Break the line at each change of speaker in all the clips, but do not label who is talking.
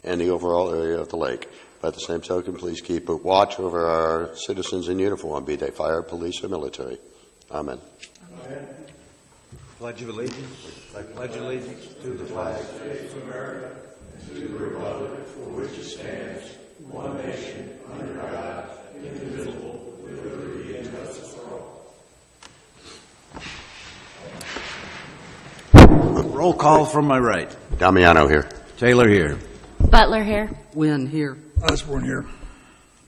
and the overall area of the lake. By the same token, please keep a watch over our citizens in uniform, be they fire, police, or military. Amen.
Amen. Pledge of Allegiance. I pledge allegiance to the flag of the States of America and to the republic for which it stands, one nation, under God, indivisible, with liberty and justice for all.
Roll call from my right.
Damiano here.
Taylor here.
Butler here.
Wynn here.
Osborne here.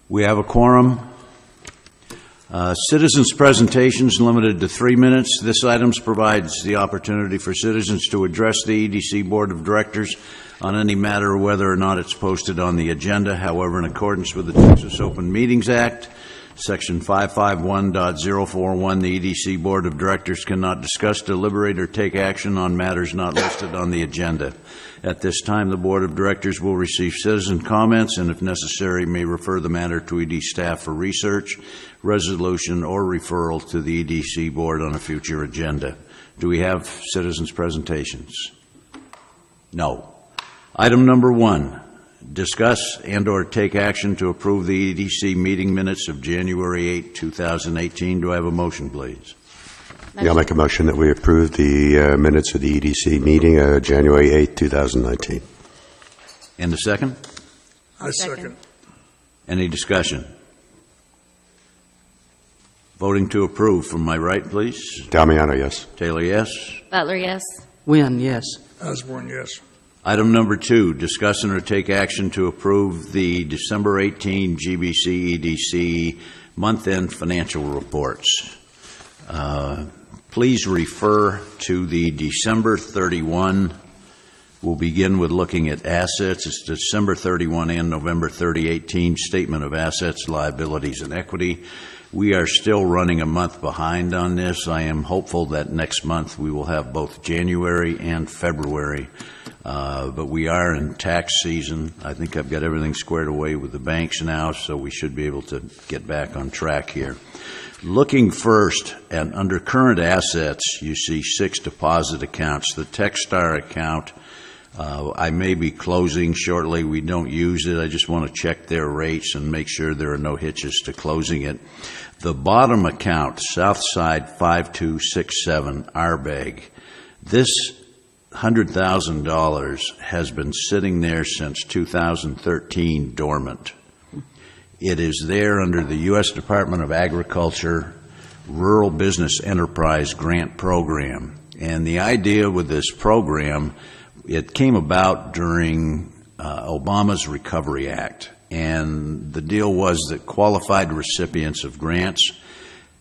We have a quorum. Citizens' presentations limited to 3 minutes. This item provides the opportunity for citizens to address the EDC Board of Directors on any matter, whether or not it's posted on the agenda. However, in accordance with the Texas Open Meetings Act, Section 551.041, the EDC Board of Directors cannot discuss, deliberate, or take action on matters not listed on the agenda. At this time, the Board of Directors will receive citizen comments and, if necessary, may refer the matter to ED staff for research, resolution, or referral to the EDC Board on a future agenda. Do we have citizens' presentations? No. Item number 1. Discuss and/or take action to approve the EDC meeting minutes of January 8, 2018. Do I have a motion, please?
Yeah, I'll make a motion that we approve the minutes of the EDC meeting January 8, 2019.
And a second?
I second.
Any discussion? Voting to approve from my right, please.
Damiano, yes.
Taylor, yes.
Butler, yes.
Wynn, yes.
Osborne, yes.
Item number 2, discuss and or take action to approve the December 18 GBC EDC month-end financial reports. Please refer to the December 31. We'll begin with looking at assets. It's December 31 and November 30, 18 statement of assets, liabilities, and equity. We are still running a month behind on this. I am hopeful that next month we will have both January and February. But we are in tax season. I think I've got everything squared away with the banks now, so we should be able to get back on track here. Looking first at under current assets, you see 6 deposit accounts. The Techstar account, I may be closing shortly. We don't use it. I just want to check their rates and make sure there are no hitches to closing it. The bottom account, Southside 5267, RBEG, this $100,000 has been sitting there since 2013 dormant. It is there under the U.S. Department of Agriculture Rural Business Enterprise Grant Program. And the idea with this program, it came about during Obama's Recovery Act. And the deal was that qualified recipients of grants,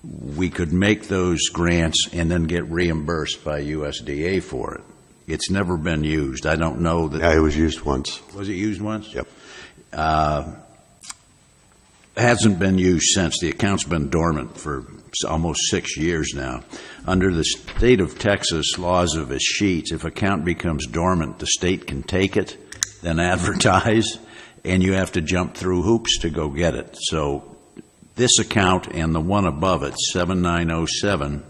we could make those grants and then get reimbursed by USDA for it. It's never been used. I don't know that.
Yeah, it was used once.
Was it used once?
Yep.
Hasn't been used since. The account's been dormant for almost 6 years now. Under the state of Texas laws of Escheat, if account becomes dormant, the state can take it, then advertise, and you have to jump through hoops to go get it. So this account and the one above it, 7907,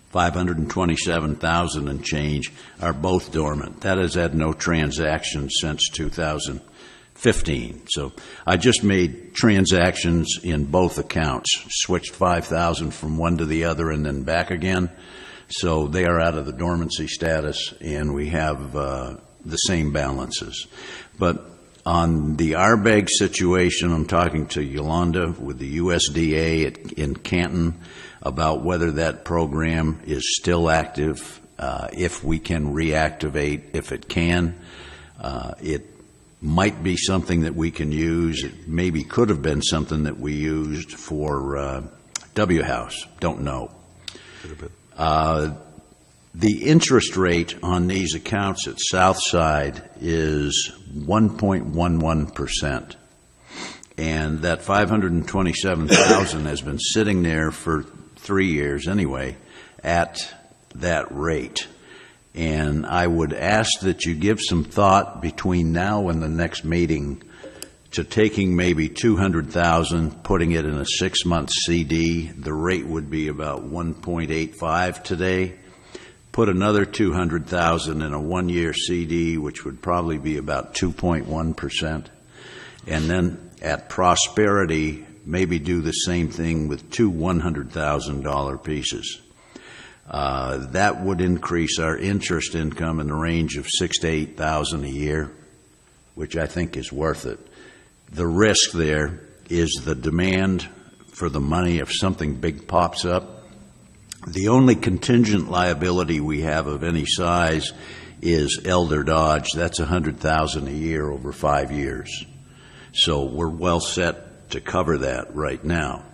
527,000 and change, are both dormant. That has had no transactions since 2015. So I just made transactions in both accounts, switched 5,000 from one to the other and then back again. So they are out of the dormancy status, and we have the same balances. But on the RBEG situation, I'm talking to Yolanda with the USDA in Canton about whether that program is still active, if we can reactivate, if it can. It might be something that we can use. It maybe could have been something that we used for W House. Don't know. The interest rate on these accounts at Southside is 1.11%. And that $527,000 has been sitting there for 3 years anyway at that rate. And I would ask that you give some thought between now and the next meeting to taking maybe $200,000, putting it in a 6-month CD. The rate would be about 1.85 today. put another $200,000 in a one-year CD, which would probably be about 2.1%, and then at Prosperity, maybe do the same thing with two $100,000 pieces. That would increase our interest income in the range of $6,000 to $8,000 a year, which I think is worth it. The risk there is the demand for the money if something big pops up. The only contingent liability we have of any size is Elder Dodge. That's $100,000 a year over 5 years. So we're well set to cover that right now.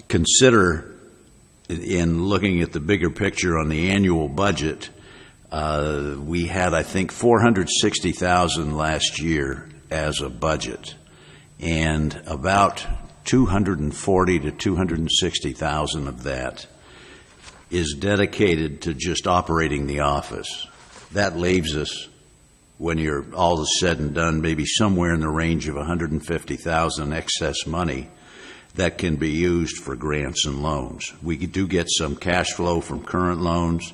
Consider, in looking at the bigger picture on the annual budget, we had, I think, $460,000 last year as a budget, and about $240,000 to $260,000 of that is dedicated to just operating the office. That leaves us, when you're all is said and done, maybe somewhere in the range of $150,000 excess money that can be used for grants and loans. We do get some cash flow from current loans.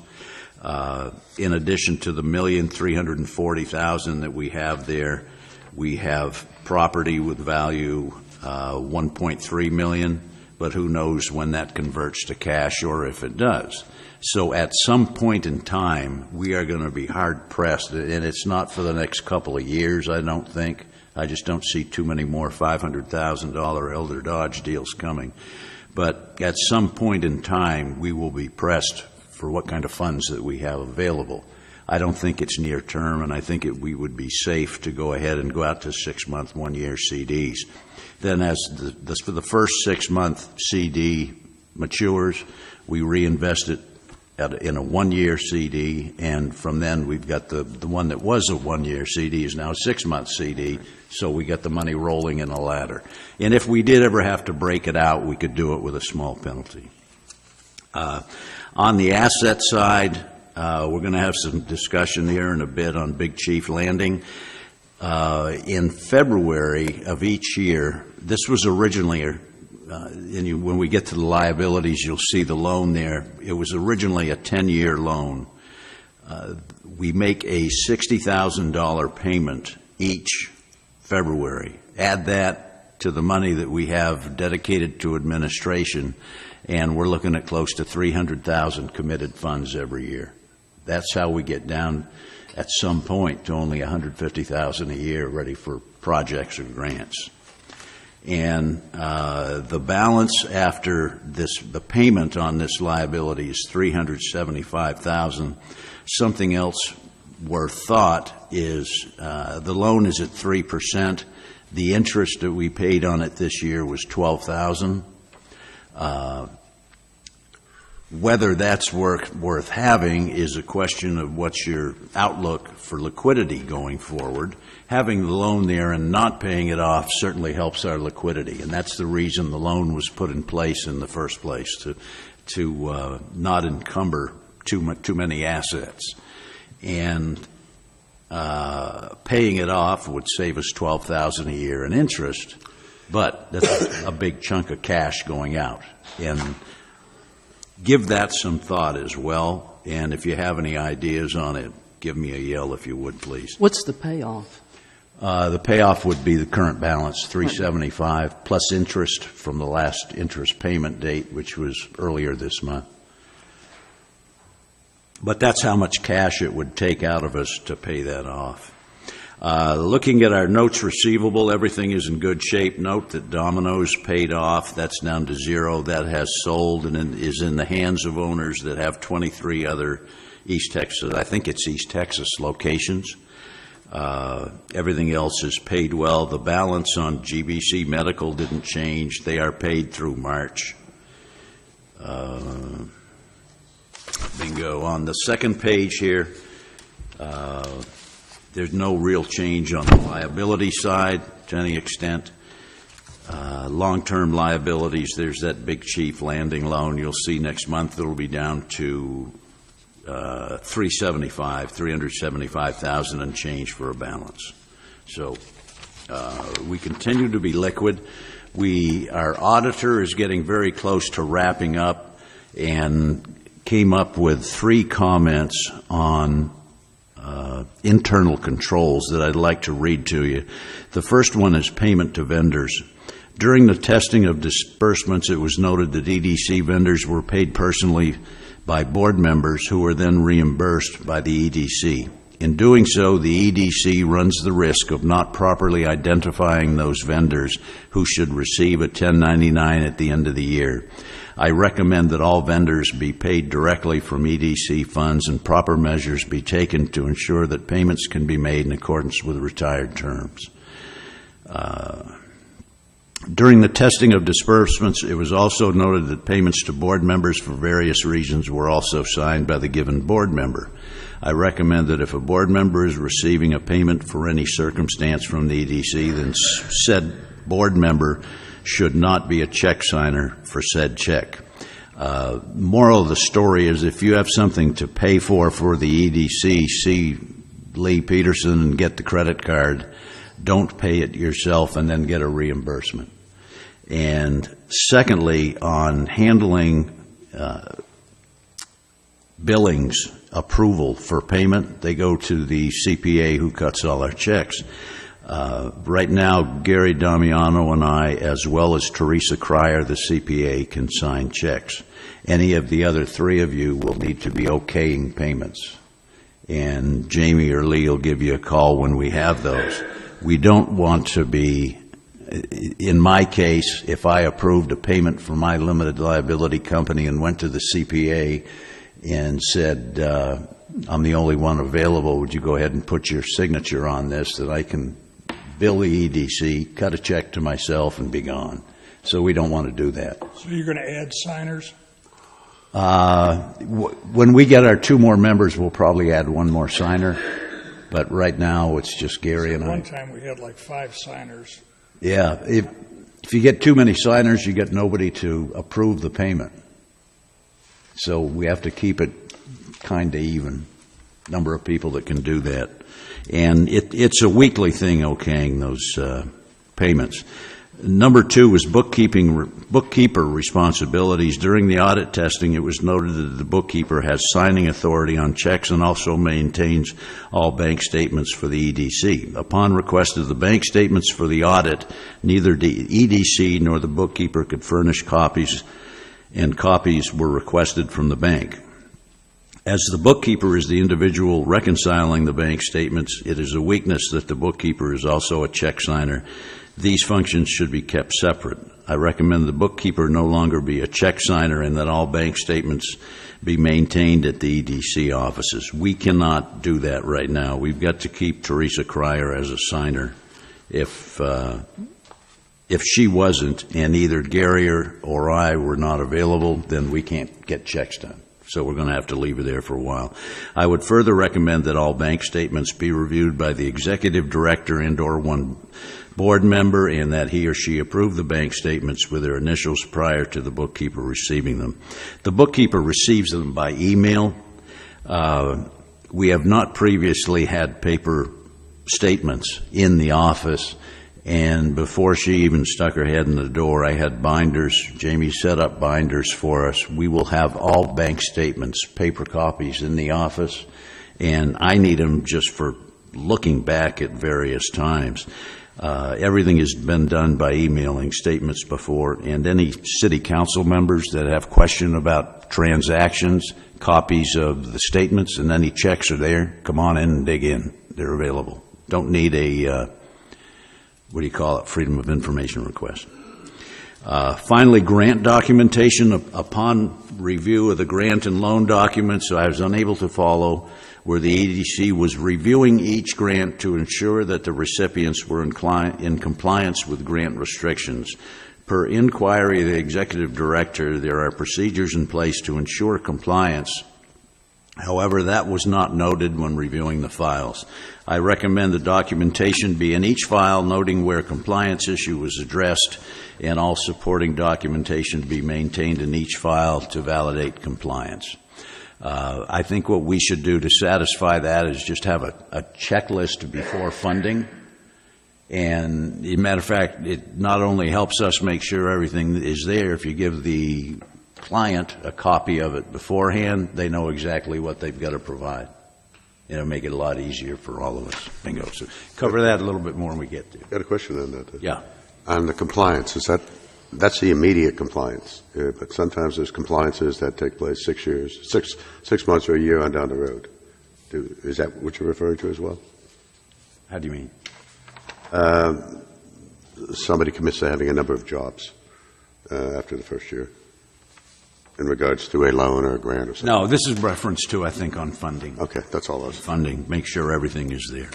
In addition to the $1,340,000 that we have there, we have property with value $1.3 million, but who knows when that converts to cash or if it does. So at some point in time, we are going to be hard-pressed, and it's not for the next couple of years, I don't think. I just don't see too many more $500,000 Elder Dodge deals coming. But at some point in time, we will be pressed for what kind of funds that we have available. I don't think it's near term, and I think we would be safe to go ahead and go out to 6-month, 1-year CDs. Then as for the first 6-month CD matures, we reinvest it in a 1-year CD, and from then we've got the one that was a 1-year CD is now a 6-month CD, so we get the money rolling in a ladder. And if we did ever have to break it out, we could do it with a small penalty. On the asset side, we're going to have some discussion here in a bit on Big Chief Landing. In February of each year, this was originally, when we get to the liabilities, you'll see the loan there. It was originally a 10-year loan. We make a $60,000 payment each February. Add that to the money that we have dedicated to administration, and we're looking at close to $300,000 committed funds every year. That's how we get down at some point to only $150,000 a year ready for projects or grants. And the balance after the payment on this liability is $375,000. Something else worth thought is the loan is at 3%. The interest that we paid on it this year was $12,000. Whether that's worth having is a question of what's your outlook for liquidity going forward. Having the loan there and not paying it off certainly helps our liquidity, and that's the reason the loan was put in place in the first place, to not encumber too many assets. And paying it off would save us $12,000 a year in interest, but that's a big chunk of cash going out. And give that some thought as well, and if you have any ideas on it, give me a yell if you would, please.
What's the payoff?
The payoff would be the current balance, $375, plus interest from the last interest payment date, which was earlier this month. But that's how much cash it would take out of us to pay that off. Looking at our notes receivable, everything is in good shape. Note that Domino's paid off. That's down to 0. That has sold and is in the hands of owners that have 23 other East Texas, I think it's East Texas locations. Everything else is paid well. The balance on GBC Medical didn't change. They are paid through March. Bingo. On the second page here, there's no real change on the liability side to any extent. Long-term liabilities, there's that Big Chief Landing loan. You'll see next month it'll be down to $375,000 and change for a balance. So we continue to be liquid. Our auditor is getting very close to wrapping up, and came up with 3 comments on internal controls that I'd like to read to you. The first one is payment to vendors. During the testing of disbursements, it was noted that EDC vendors were paid personally by board members who were then reimbursed by the EDC. In doing so, the EDC runs the risk of not properly identifying those vendors who should receive a 1099 at the end of the year. I recommend that all vendors be paid directly from EDC funds and proper measures be taken to ensure that payments can be made in accordance with retired terms. During the testing of disbursements, it was also noted that payments to board members for various reasons were also signed by the given board member. I recommend that if a board member is receiving a payment for any circumstance from the EDC, then said board member should not be a check signer for said check. Moral of the story is if you have something to pay for the EDC, see Lee Peterson and get the credit card. Don't pay it yourself and then get a reimbursement. And secondly, on handling billings approval for payment, they go to the CPA who cuts all our checks. Right now, Gary Damiano and I, as well as Teresa Cryer, the CPA, can sign checks. Any of the other 3 of you will need to be okaying payments. And Jamie or Lee will give you a call when we have those. We don't want to be, in my case, if I approved a payment for my limited liability company and went to the CPA and said, I'm the only one available, would you go ahead and put your signature on this that I can bill the EDC, cut a check to myself, and be gone. So we don't want to do that.
So you're going to add signers?
When we get our 2 more members, we'll probably add 1 more signer. But right now, it's just Gary and I.
One time we had like 5 signers.
Yeah. If you get too many signers, you get nobody to approve the payment. So we have to keep it kind of even, number of people that can do that. And it's a weekly thing, okaying those payments. Number 2 is bookkeeper responsibilities. During the audit testing, it was noted that the bookkeeper has signing authority on checks and also maintains all bank statements for the EDC. Upon request of the bank statements for the audit, neither the EDC nor the bookkeeper could furnish copies, and copies were requested from the bank. As the bookkeeper is the individual reconciling the bank statements, it is a weakness that the bookkeeper is also a check signer. These functions should be kept separate. I recommend the bookkeeper no longer be a check signer and that all bank statements be maintained at the EDC offices. We cannot do that right now. We've got to keep Teresa Cryer as a signer. If she wasn't, and either Gary or I were not available, then we can't get checks done. So we're going to have to leave her there for a while. I would further recommend that all bank statements be reviewed by the executive director and/or 1 board member, and that he or she approve the bank statements with their initials prior to the bookkeeper receiving them. The bookkeeper receives them by email. We have not previously had paper statements in the office, and before she even stuck her head in the door, I had binders. Jamie set up binders for us. We will have all bank statements, paper copies in the office, and I need them just for looking back at various times. Everything has been done by emailing statements before, and any city council members that have question about transactions, copies of the statements and any checks are there, come on in and dig in. They're available. Don't need a, Freedom of Information request. Finally, grant documentation. Upon review of the grant and loan documents, I was unable to follow where the EDC was reviewing each grant to ensure that the recipients were in compliance with grant restrictions. Per inquiry of the executive director, there are procedures in place to ensure compliance. However, that was not noted when reviewing the files. I recommend the documentation be in each file, noting where compliance issue was addressed, and all supporting documentation be maintained in each file to validate compliance. I think what we should do to satisfy that is just have a checklist before funding. And as a matter of fact, it not only helps us make sure everything is there, if you give the client a copy of it beforehand, they know exactly what they've got to provide. It'll make it a lot easier for all of us. Bingo. So cover that a little bit more when we get to it.
Got a question on that.
Yeah.
On the compliance, that's the immediate compliance, but sometimes there's compliances that take place 6 years, six months or a year on down the road. Is that what you're referring to as well?
How do you mean?
Somebody commits to having a number of jobs after the first year in regards to a loan or a grant or something.
No, this is reference to, I think, on funding.
Okay, that's all I was.
Funding, make sure everything is there.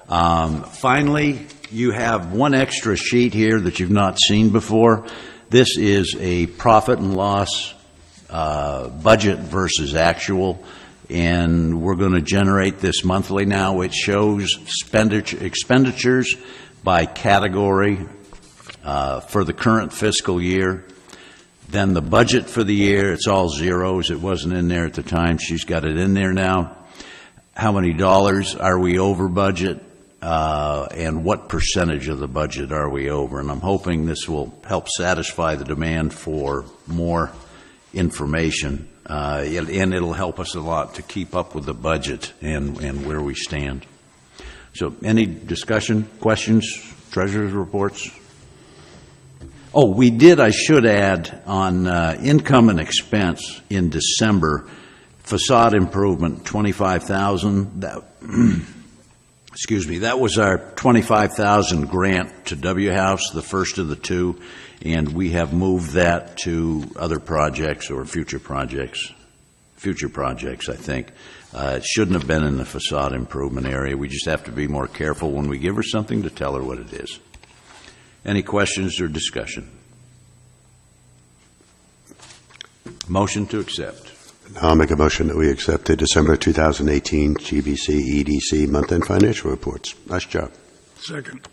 Finally, you have one extra sheet here that you've not seen before. This is a profit and loss budget versus actual, and we're going to generate this monthly now. It shows expenditures by category for the current fiscal year. Then the budget for the year, it's all zeros. It wasn't in there at the time. She's got it in there now. How many dollars are we over budget? And what percentage of the budget are we over? And I'm hoping this will help satisfy the demand for more information. And it'll help us a lot to keep up with the budget and where we stand. So any discussion, questions, treasurer's reports? Oh, we did, I should add, on income and expense in December, facade improvement, $25,000. Excuse me, that was our $25,000 grant to W House, the first of the two, and we have moved that to other projects or future projects, I think. It shouldn't have been in the facade improvement area. We just have to be more careful when we give her something to tell her what it is. Any questions or discussion? Motion to accept.
I'll make a motion that we accept the December 2018 GBC EDC month-end financial reports. Nice job.
Second.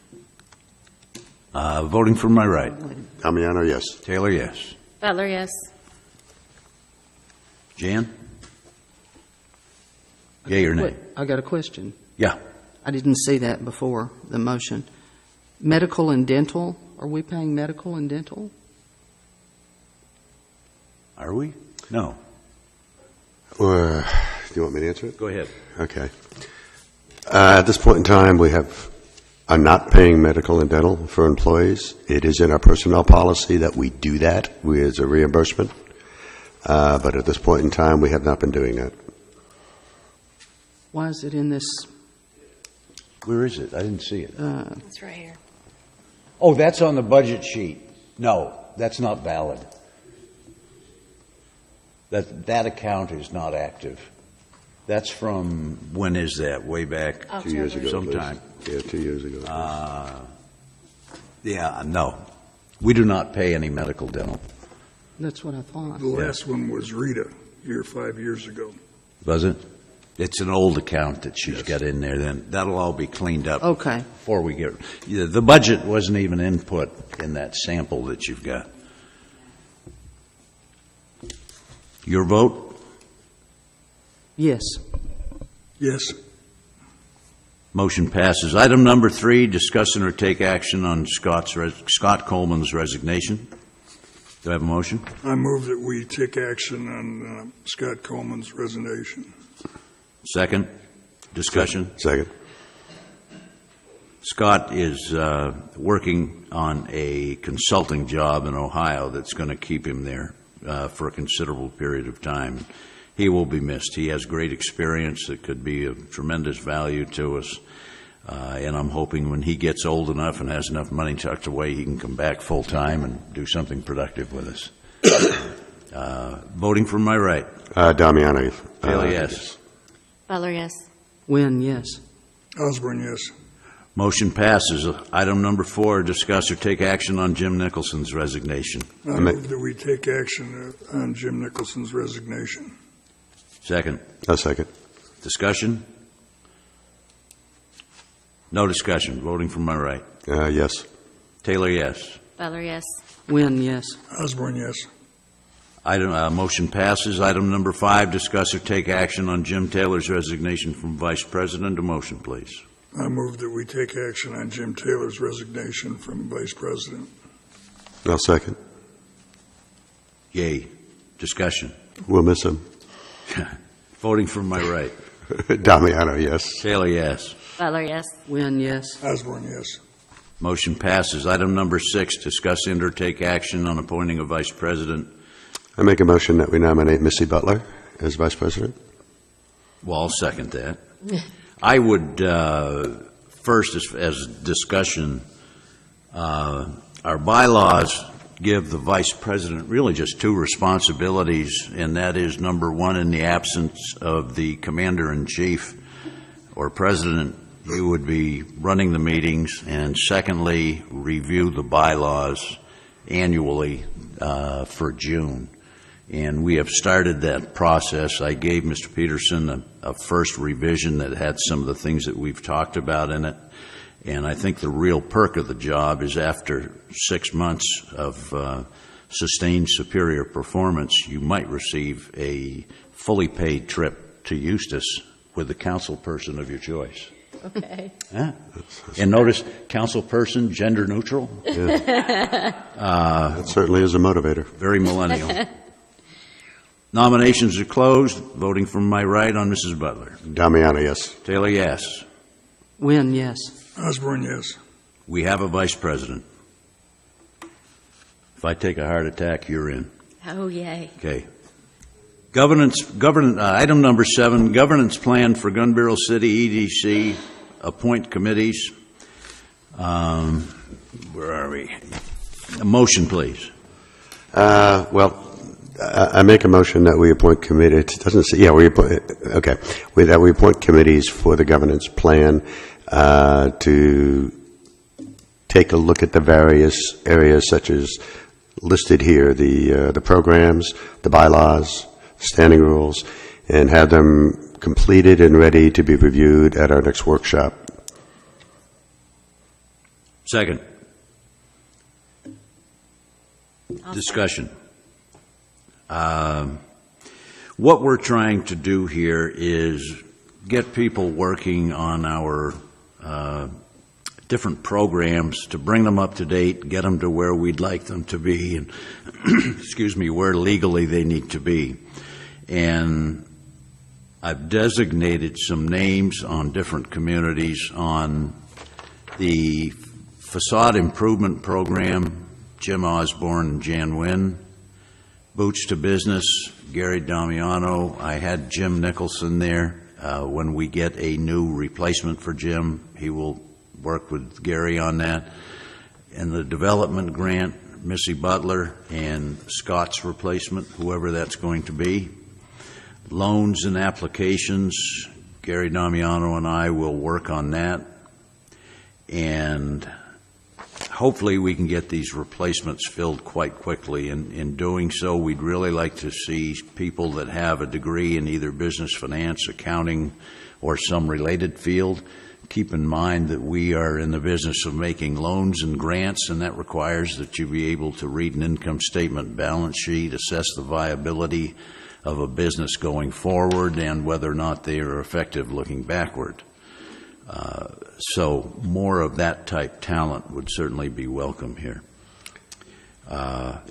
Voting from my right.
Damiano, yes.
Taylor, yes.
Butler, yes.
Jan? Yea or nay?
Wait, I got a question.
Yeah.
I didn't see that before the motion. Medical and dental, are we paying medical and dental?
Are we? No.
Do you want me to answer it?
Go ahead.
Okay. At this point in time, I'm not paying medical and dental for employees. It is in our personnel policy that we do that as a reimbursement. But at this point in time, we have not been doing that.
Why is it in this?
Where is it? I didn't see it.
It's right here.
Oh, that's on the budget sheet. No, that's not valid. That account is not active. That's from, when is that? Way back?
2 years ago.
Sometime.
Please. Yeah, 2 years ago.
Yeah, no. We do not pay any medical dental.
That's what I thought.
The last one was Rita, 5 years ago.
Was it? It's an old account that she's got in there. Then that'll all be cleaned up.
Okay.
Before we get, the budget wasn't even input in that sample that you've got. Your vote?
Yes.
Yes.
Motion passes. Item number 3, discuss and or take action on Scott Coleman's resignation. Do I have a motion?
I move that we take action on Scott Coleman's resignation.
Second? Discussion?
Second.
Scott is working on a consulting job in Ohio that's going to keep him there for a considerable period of time. He will be missed. He has great experience that could be of tremendous value to us, and I'm hoping when he gets old enough and has enough money tucked away, he can come back full-time and do something productive with us. Voting from my right.
Damiano.
Taylor, yes.
Butler, yes.
Wynn, yes.
Osborne, yes.
Motion passes. Item number 4, discuss or take action on Jim Nicholson's resignation.
I move that we take action on Jim Nicholson's resignation.
Second.
A second.
Discussion? No discussion. Voting from my right.
Yes.
Taylor, yes.
Butler, yes.
Wynn, yes.
Osborne, yes.
Motion passes. Item number 5, discuss or take action on Jim Taylor's resignation from Vice President. A motion, please.
I move that we take action on Jim Taylor's resignation from Vice President.
I'll second.
Yay. Discussion.
We'll miss him.
Voting from my right.
Damiano, yes.
Taylor, yes.
Butler, yes.
Wynn, yes.
Osborne, yes.
Motion passes. Item number 6, discuss and or take action on appointing a vice president.
I make a motion that we nominate Missy Butler as vice president.
Well, I'll second that. I would, first, as discussion, our bylaws give the vice president really just 2 responsibilities, and that is, number 1, in the absence of the commander-in-chief or president, you would be running the meetings, and secondly, review the bylaws annually for June. And we have started that process. I gave Mr. Peterson a first revision that had some of the things that we've talked about in it. And I think the real perk of the job is after 6 months of sustained superior performance, you might receive a fully paid trip to Eustis with the council person of your choice.
Okay.
Yeah. And notice, council person, gender neutral,
That certainly is a motivator.
very millennial. Nominations are closed. Voting from my right on Mrs. Butler.
Damiano, yes.
Taylor, yes.
Wynn, yes.
Osborne, yes.
We have a vice president. If I take a heart attack, you're in.
Oh, yay.
Okay. Item number 7, governance plan for Gun Barrel City EDC, appoint committees. Where are we? A motion, please.
Well, I make a motion that we appoint committee, it doesn't say, yeah, we appoint, okay, that we appoint committees for the governance plan to take a look at the various areas such as listed here, the programs, the bylaws, standing rules, and have them completed and ready to be reviewed at our next workshop.
Second. Discussion. What we're trying to do here is get people working on our different programs to bring them up to date, get them to where we'd like them to be, and excuse me, where legally they need to be. And I've designated some names on different communities on the facade improvement program, Jim Osborne and Jan Wynn. Boots to Business, Gary Damiano. I had Jim Nicholson there. When we get a new replacement for Jim, he will work with Gary on that. And the development grant, Missy Butler and Scott's replacement, whoever that's going to be. Loans and applications, Gary Damiano and I will work on that. And hopefully we can get these replacements filled quite quickly. And in doing so, we'd really like to see people that have a degree in either business, finance, accounting, or some related field. Keep in mind that we are in the business of making loans and grants, and that requires that you be able to read an income statement, balance sheet, assess the viability of a business going forward, and whether or not they are effective looking backward. So more of that type talent would certainly be welcome here.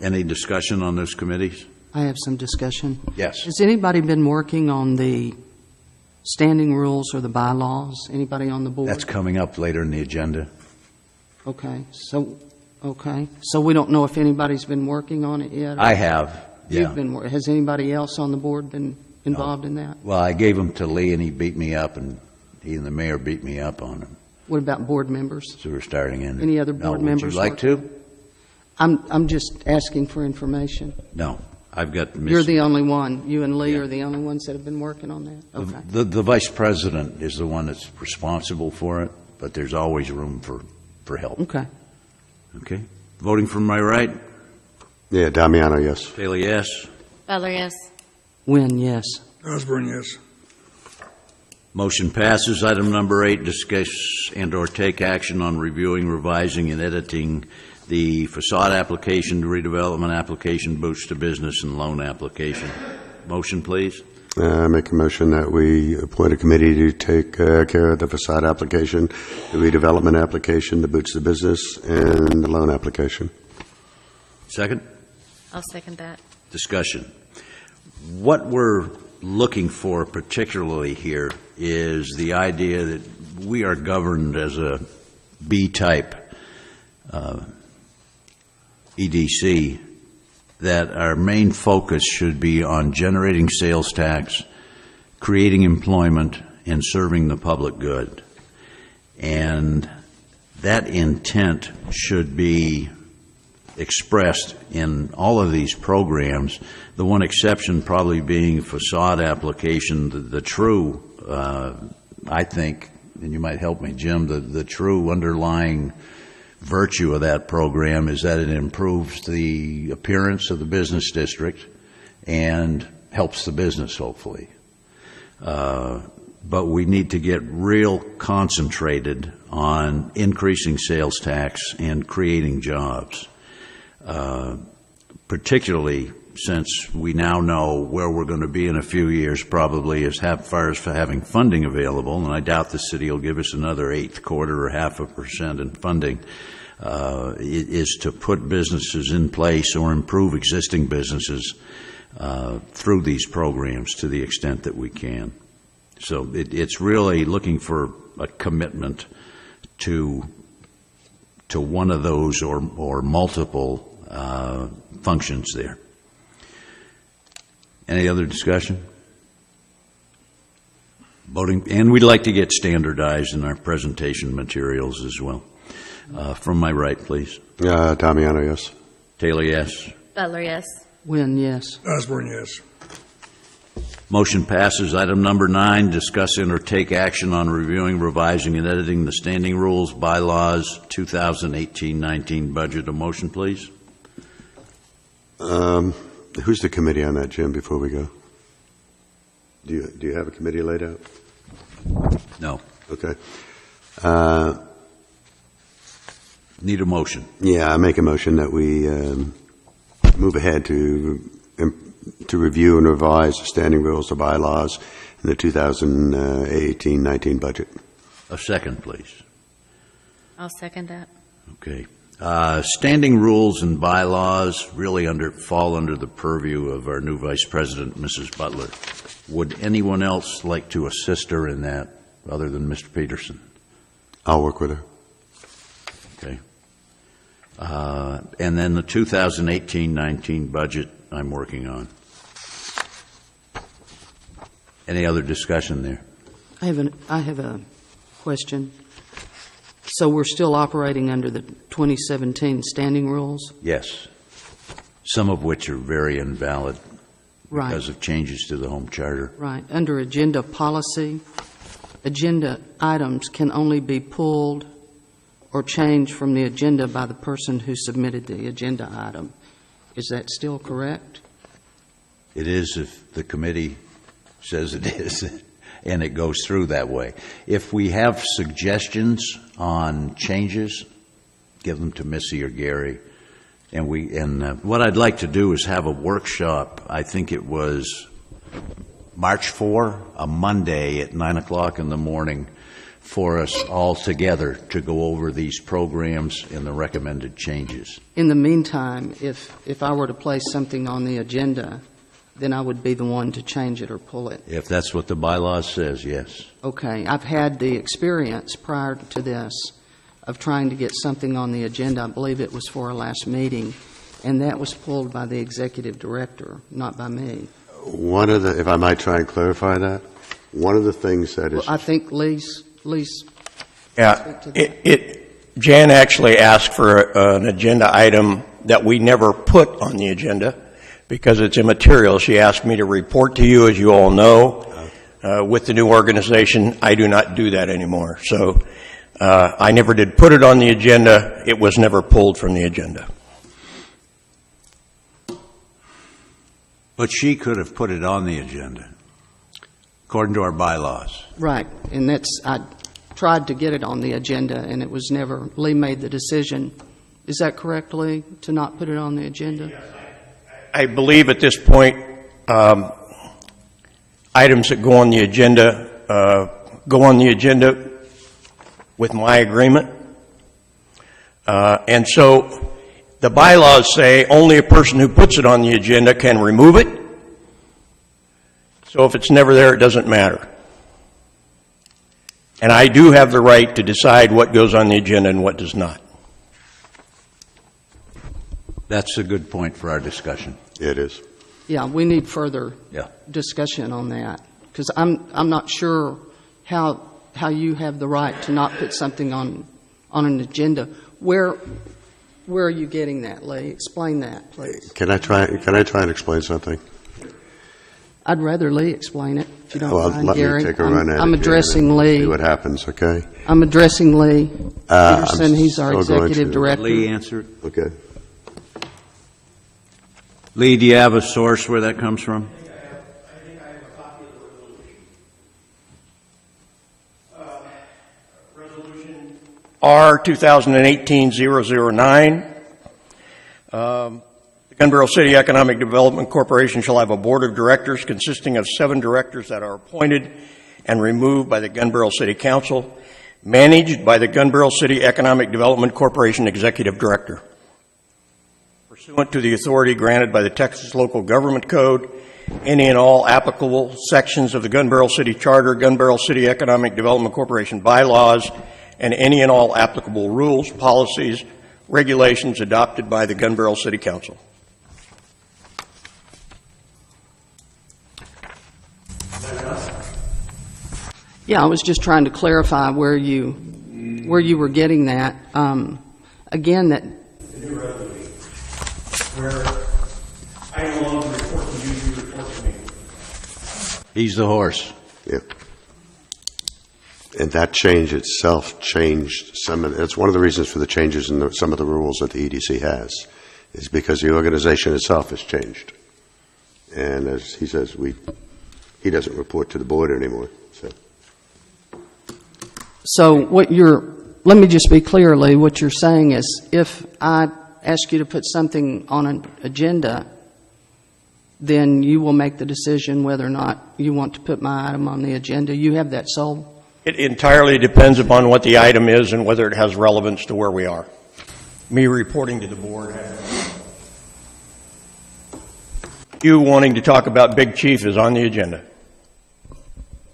Any discussion on those committees?
I have some discussion.
Yes.
Has anybody been working on the standing rules or the bylaws? Anybody on the board?
That's coming up later in the agenda.
Okay, so we don't know if anybody's been working on it yet? or-
I have, yeah.
You've been, has anybody else on the board been involved in that?
Well, I gave them to Lee, and he beat me up, and he and the mayor beat me up on them.
What about board members?
So we're starting in.
Any other
No,
board members
Would you like to?
I'm just asking for information.
No. I've got
You're
Miss.
the only one. You and Lee
Yeah.
are the only ones that have been working on that? Okay.
The vice president is the one that's responsible for it, but there's always room for help.
Okay.
Okay? Voting from my right,
Yeah, Damiano, yes.
Taylor, yes.
Butler, yes.
Wynn, yes.
Osborne, yes.
Motion passes. Item number 8, discuss and/or take action on reviewing, revising, and editing the facade application, redevelopment application, Boots to Business, and loan application. Motion, please.
I make a motion that we appoint a committee to take care of the facade application, the redevelopment application, the Boots to Business, and the loan application.
Second?
I'll second that.
Discussion. what we're looking for particularly here is the idea that we are governed as a B-type EDC, that our main focus should be on generating sales tax, creating employment, and serving the public good. And that intent should be expressed in all of these programs, the one exception probably being facade application. The true, I think, and you might help me, Jim, the true underlying virtue of that program is that it improves the appearance of the business district and helps the business, hopefully. But we need to get real concentrated on increasing sales tax and creating jobs, particularly since we now know where we're going to be in a few years, probably as far as for having funding available, and I doubt the city will give us another 1/8 or 0.5% in funding, is to put businesses in place or improve existing businesses through these programs to the extent that we can. So it's really looking for a commitment to one of those or multiple functions there. Any other discussion? Voting, and we'd like to get standardized in our presentation materials as well. From my right, please.
Damiano, yes.
Taylor, yes.
Butler, yes.
Wynn, yes.
Osborne, yes.
Motion passes. Item number 9, discuss and or take action on reviewing, revising, and editing the standing rules, bylaws, 2018-19 budget. A motion, please.
Who's the committee on that, Jim, before we go? Do you have a committee laid out?
No.
Okay.
Need a motion.
Yeah, I make a motion that we move ahead to review and revise the standing rules of bylaws in the 2018-19 budget.
A second, please.
I'll second that.
Okay. Standing rules and bylaws really fall under the purview of our new Vice President, Mrs. Butler. Would anyone else like to assist her in that other than Mr. Peterson?
I'll work with her.
Okay. And then the 2018-19 budget I'm working on. Any other discussion there?
I have a question. So we're still operating under the 2017 standing rules?
Yes. Some of which are very invalid
Right.
because of changes to the home charter.
Right. Under agenda policy, agenda items can only be pulled or changed from the agenda by the person who submitted the agenda item. Is that still correct?
It is if the committee says it is, and it goes through that way. If we have suggestions on changes, give them to Missy or Gary. And what I'd like to do is have a workshop. I think it was March 4, a Monday at 9 o'clock in the morning, for us all together to go over these programs and the recommended changes.
In the meantime, if I were to place something on the agenda, then I would be the one to change it or pull it.
If that's what the bylaws says, yes.
Okay. I've had the experience prior to this of trying to get something on the agenda. I believe it was for our last meeting, and that was pulled by the executive director, not by me.
One of the, if I might try and clarify that, one of the things that is...
Well, I think Lee's
Yeah, Jan actually asked for an agenda item that we never put on the agenda because it's immaterial. She asked me to report to you, as you all know. With the new organization, I do not do that anymore. So I never did put it on the agenda. It was never pulled from the agenda.
But she could have put it on the agenda, according to our bylaws.
Right, and I tried to get it on the agenda, and it was never, Lee made the decision. Is that correct, Lee, to not put it on the agenda?
I believe at this point, items that go on the agenda with my agreement. And so the bylaws say only a person who puts it on the agenda can remove it So if it's never there, it doesn't matter. And I do have the right to decide what goes on the agenda and what does not.
That's a good point for our discussion.
It is.
Yeah, we need further
Yeah.
discussion on that, because I'm not sure how you have the right to not put something on an agenda. Where are you getting that, Lee? Explain that, please.
Can I try and explain something?
I'd rather Lee explain it, if you don't
Well,
mind,
let
Gary.
me take a run at it.
I'm
here
addressing
and
Lee.
See what happens, okay?
I'm addressing Lee Peterson. He's our
still going
executive
to-
director.
Lee, answer it.
Okay.
Lee, do you have a source where that comes from?
I think I have a copy of the resolution. Resolution R 2018-009. The Gunbarrel City Economic Development Corporation shall have a board of directors consisting of 7 directors that are appointed and removed by the Gunbarrel City Council, managed by the Gunbarrel City Economic Development Corporation Executive Director. Pursuant to the authority granted by the Texas Local Government Code, any and all applicable sections of the Gunbarrel City Charter, Gunbarrel City Economic Development Corporation bylaws, and any and all applicable rules, policies, regulations adopted by the Gunbarrel City Council.
Yeah, I was just trying to clarify where you were getting that. Again, that
Where I no longer report to you, you report to me.
He's the horse.
Yeah. And that change itself changed that's one of the reasons for the changes in some of the rules that the EDC has, is because the organization itself has changed. And as he says, he doesn't report to the board anymore,
So let me just be clear, Lee, what you're saying is if I ask you to put something on an agenda, then you will make the decision whether or not you want to put my item on the agenda. You have that sole.
It entirely depends upon what the item is and whether it has relevance to where we are. Me reporting to the board. You wanting to talk about Big Chief is on the agenda.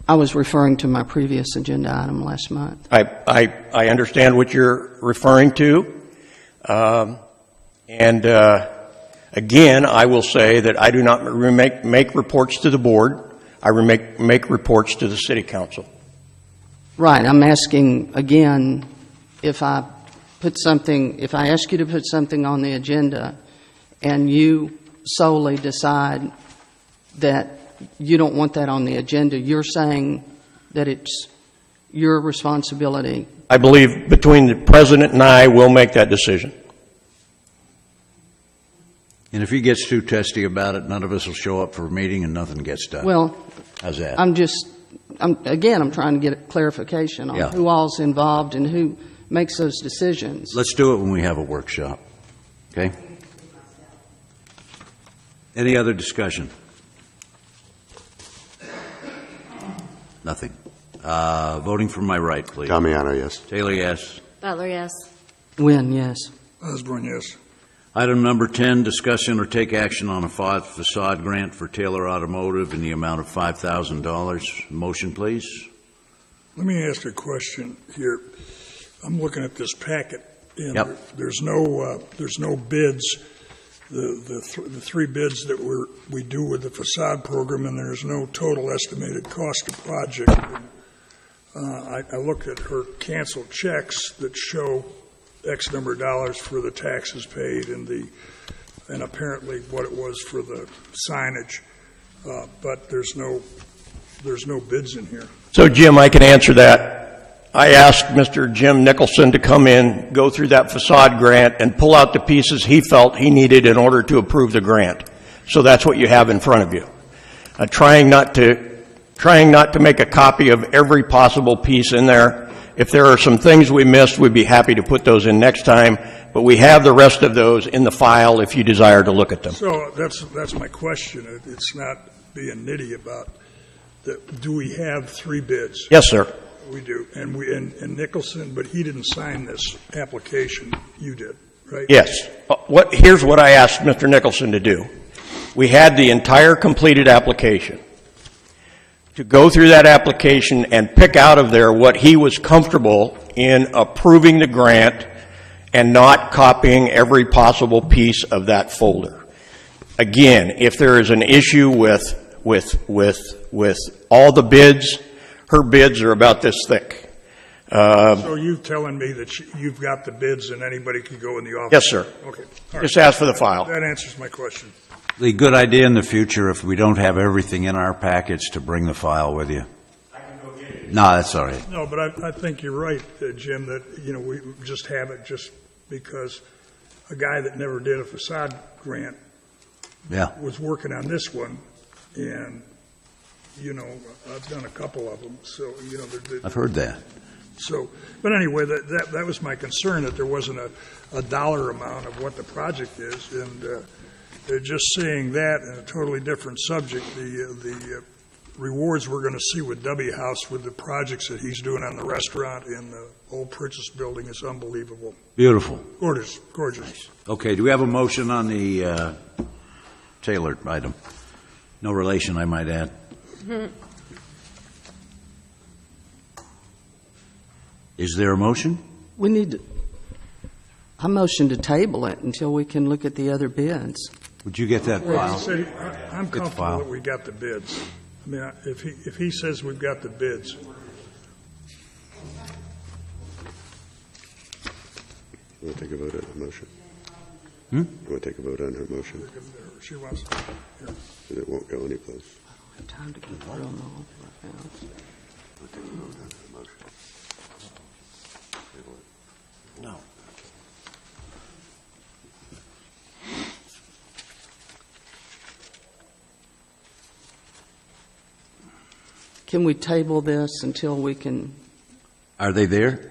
I was referring to my previous agenda item last month.
I understand what you're referring to. Again, I will say that I do not make reports to the board. I make reports to the city council.
Right. I'm asking again, if I ask you to put something on the agenda and you solely decide that you don't want that on the agenda, you're saying that it's your responsibility.
I believe between the president and I, we'll make that decision.
And if he gets too testy about it, none of us will show up for a meeting and nothing gets done.
Well,
How's that?
I'm trying to get a clarification on
Yeah.
who all's involved and who makes those decisions.
Let's do it when we have a workshop. Okay? Any other discussion? Nothing. Voting from my right, please.
Damiano, yes.
Taylor, yes.
Butler, yes.
Win, yes.
Osborne, yes.
Item number 10, discussion or take action on a facade grant for Taylor Automotive in the amount of $5,000. Motion, please.
Let me ask a question here. I'm looking at this packet, and
Yep.
there's no bids. The 3 bids that we do with the facade program, and there's no total estimated cost of project. I looked at her canceled checks that show X number of dollars for the taxes paid and apparently what it was for the signage, but there's no bids in here.
So, Jim, I can answer that. I asked Mr. Jim Nicholson to come in, go through that facade grant, and pull out the pieces he felt he needed in order to approve the grant. So that's what you have in front of you. Trying not to make a copy of every possible piece in there. If there are some things we missed, we'd be happy to put those in next time, but we have the rest of those in the file if you desire to look at them.
So that's my question. It's not being nitty about do we have 3 bids?
Yes, sir.
We do. And Nicholson, but he didn't sign this application. You did, right?
Yes. Here's what I asked Mr. Nicholson to do. We had the entire completed application. to go through that application and pick out of there what he was comfortable in approving the grant and not copying every possible piece of that folder. Again, if there is an issue with all the bids, her bids are about this thick.
So you telling me that you've got the bids and anybody can go in the office?
Yes, sir.
Okay. All right.
Just ask for the file.
That answers my question.
The good idea in the future, if we don't have everything in our package, to bring the file with you. I can go get it. No, that's all right.
No, but I think you're right, Jim, that, we just have it just because a guy that never did a facade grant
Yeah.
was working on this one, and, I've done a couple of them, so,
I've heard that.
so, but anyway, that was my concern, that there wasn't a dollar amount of what the project is, and they're just saying that in a totally different subject. The rewards we're going to see with W House with the projects that he's doing on the restaurant and the old Princess Building is unbelievable.
Beautiful.
Gorgeous, gorgeous.
Okay, do we have a motion on the Taylor item? No relation, I might add. Is there a motion?
We need to, I motion to table it until we can look at the other bids.
Would you get that
Well,
file?
he said I'm
file.
comfortable that we got the bids. I mean, if he says we've got the bids.
You want to take a vote on her motion?
Hmm?
You want to take a vote on her motion?
She wants, here.
Because it won't go anyplace.
I don't have time to get through them all right now.
No.
Can we table this until we can,
Are they there?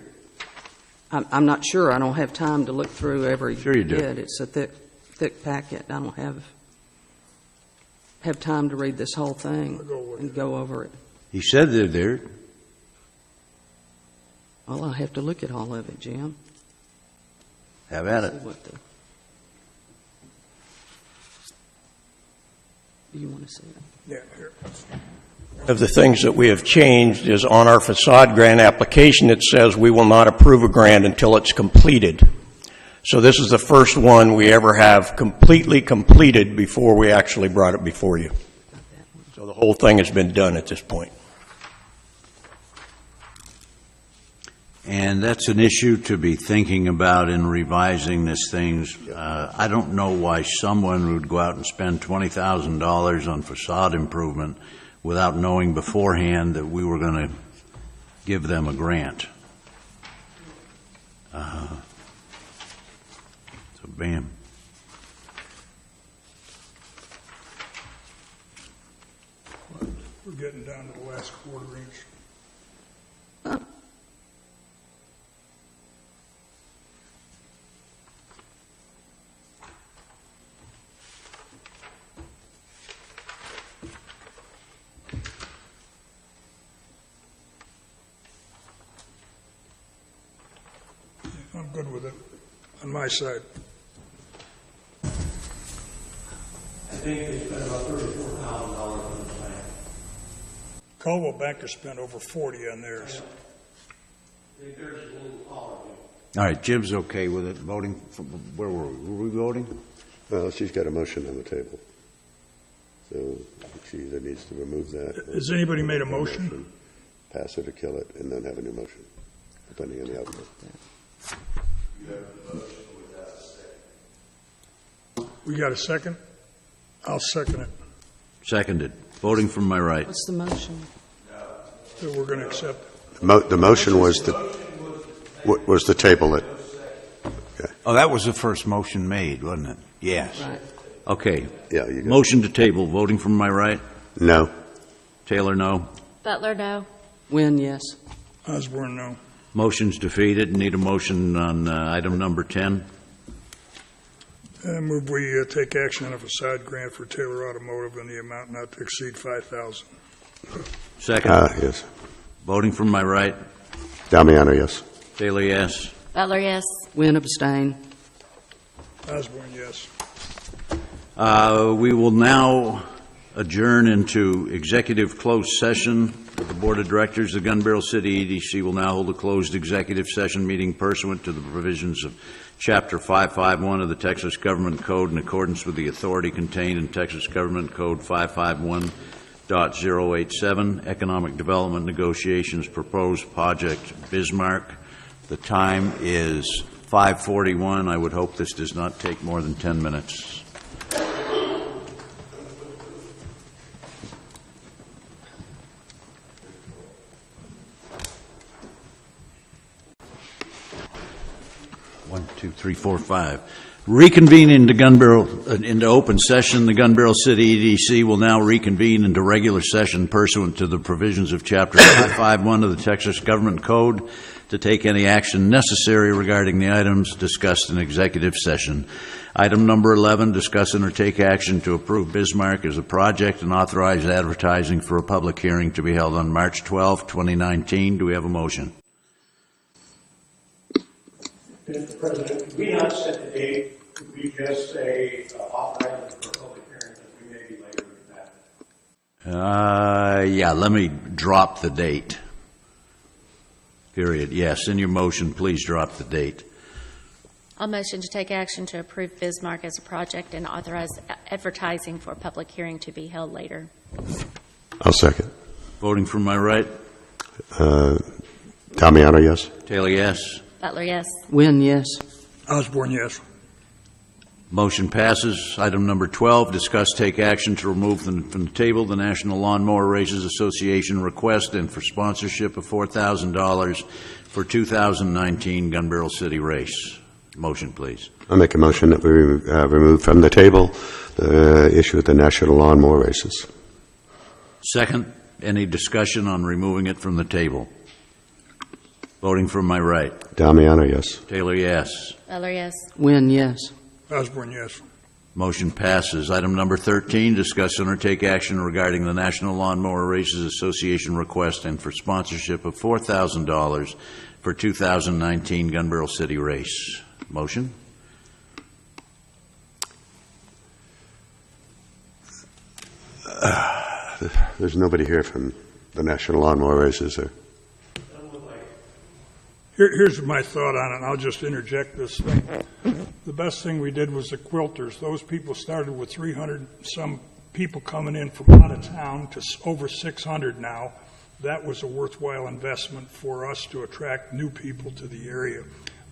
I'm not sure, I don't have time to look through every
Sure you do.
bid. It's a thick packet, I don't have time to read this whole thing
I'll go with
and
it.
go over it.
He said they're there.
Well, I have to look at all of it, Jim.
Have at
See
it.
what the- Do you want to see it?
Yeah, here.
Of the things that we have changed is on our facade grant application, it says we will not approve a grant until it's completed. So this is the first one we ever have completely completed before we actually brought it before you. So the whole thing has been done at this point.
And that's an issue to be thinking about in revising these things. I don't know why someone would go out and spend $20,000 on facade improvement without knowing beforehand that we were going to give them a grant. So, bam.
We're getting down to the last quarter inch. I'm good with it, on my side.
I think they spent about $34,000 on the plan.
Caldwell Banker spent over 40 on theirs.
All right, Jim's okay with it. Voting, where were we? Were we voting?
Well, she's got a motion on the table. So she either needs to remove that. or-
Has anybody made a motion?
Pass it or kill it, and then have a new motion, depending on the outcome.
We got a second? I'll second it.
Seconded. Voting from my right.
What's the motion?
So we're going to accept.
The motion was to table it.
Oh, that was the first motion made, wasn't it? Yes.
Right.
Okay.
Yeah, you got
Motion to table. Voting from my right.
No.
Taylor, no.
Butler, no.
Win, yes.
Osborne, no.
Motion's defeated. Need a motion on item number 10.
I move we take action on a facade grant for Taylor Automotive in the amount not to exceed $5,000.
Second.
Yes.
Voting from my right.
Damiano, yes.
Taylor, yes.
Butler, yes.
Win, abstain.
Osborne, yes.
We will now adjourn into executive closed session. The Board of Directors of Gun Barrel City EDC will now hold a closed executive session meeting pursuant to the provisions of Chapter 551 of the Texas Government Code in accordance with the authority contained in Texas Government Code 551.087, Economic Development Negotiations Proposed Project Bismarck. The time is 5:41. I would hope this does not take more than 10 minutes. One, two, three, four, five. Reconvene into into open session. The Gun Barrel City EDC will now reconvene into regular session pursuant to the provisions of Chapter 551 of the Texas Government Code to take any action necessary regarding the items discussed in executive session. Item number 11, discuss and or take action to approve Bismarck as a project and authorize advertising for a public hearing to be held on March 12, 2019. Do we have a motion?
Mr. President, could we not set the date? Could we just say authorize for a public hearing, because we may be later than that?
Yeah, let me drop the date. Period. Yes, in your motion, please drop the date.
I'll motion to take action to approve Bismarck as a project and authorize advertising for a public hearing to be held later.
I'll second.
Voting from my right.
Damiano, yes?
Taylor, yes.
Butler, yes.
Wynn, yes.
Osborne, yes.
Motion passes. Item number 12, discuss take action to remove from the table the National Lawnmower Races Association request and for sponsorship of $4,000 for 2019 Gun Barrel City race. Motion, please.
I'll make a motion that we remove from the table the issue with the National Lawnmower Races.
Second, any discussion on removing it from the table? Voting from my right.
Damiano, yes.
Taylor, yes.
Butler, yes.
Wynn, yes.
Osborne, yes.
Motion passes. Item number 13, discuss and or take action regarding the National Lawnmower Races Association request and for sponsorship of $4,000 for 2019 Gun Barrel City race. Motion?
There's nobody here from the National Lawnmower Races.
Here's my thought on it, and I'll just interject this thing. The best thing we did was the quilters. Those people started with 300-some people coming in from out of town to over 600 now. That was a worthwhile investment for us to attract new people to the area.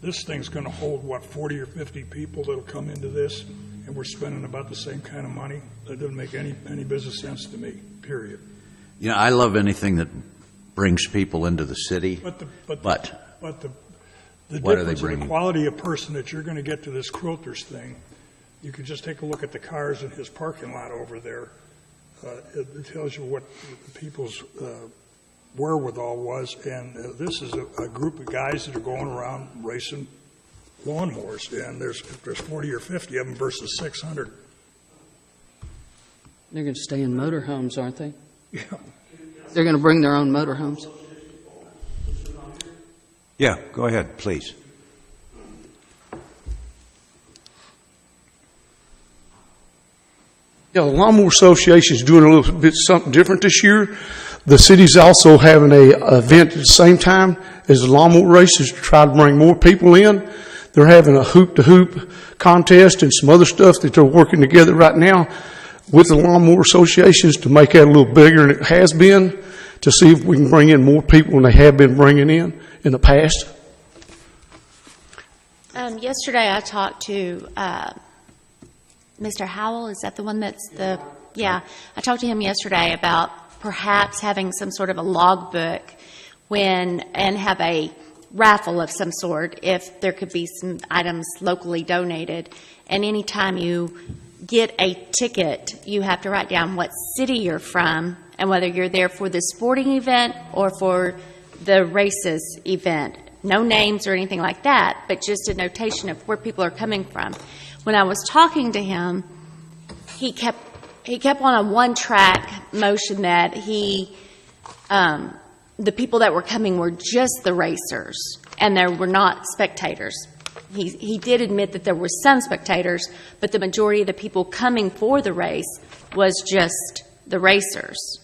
This thing's going to hold, 40 or 50 people that'll come into this, and we're spending about the same kind of money. That doesn't make any business sense to me, period.
You know, I love anything that brings people into the city,
But the
what are they
difference in
bringing?
the quality of person that you're going to get to this quilters thing, you could just take a look at the cars in his parking lot over there. It tells you what the people's wherewithal was, and this is a group of guys that are going around racing lawnmowers, and there's 40 or 50 of them versus 600.
They're going to stay in motorhomes, aren't they?
Yeah.
They're going to bring their own motorhomes.
Yeah, go ahead, please.
Yeah, the Lawnmower Association is doing a little bit something different this year. The city's also having a event at the same time as the lawnmower races to try to bring more people in. They're having a hoop-to-hoop contest and some other stuff that they're working together right now with the Lawnmower Associations to make that a little bigger than it has been, to see if we can bring in more people than they have been bringing in the past.
Yesterday I talked to Mr. Howell. Is that the one that's the... Yeah. I talked to him yesterday about perhaps having some sort of a logbook and have a raffle of some sort if there could be some items locally donated. And anytime you get a ticket, you have to write down what city you're from and whether you're there for the sporting event or for the races event. No names or anything like that, but just a notation of where people are coming from. When I was talking to him, he kept on a one-track motion that the people that were coming were just the racers, and there were not spectators. He did admit that there were some spectators, but the majority of the people coming for the race was just the racers.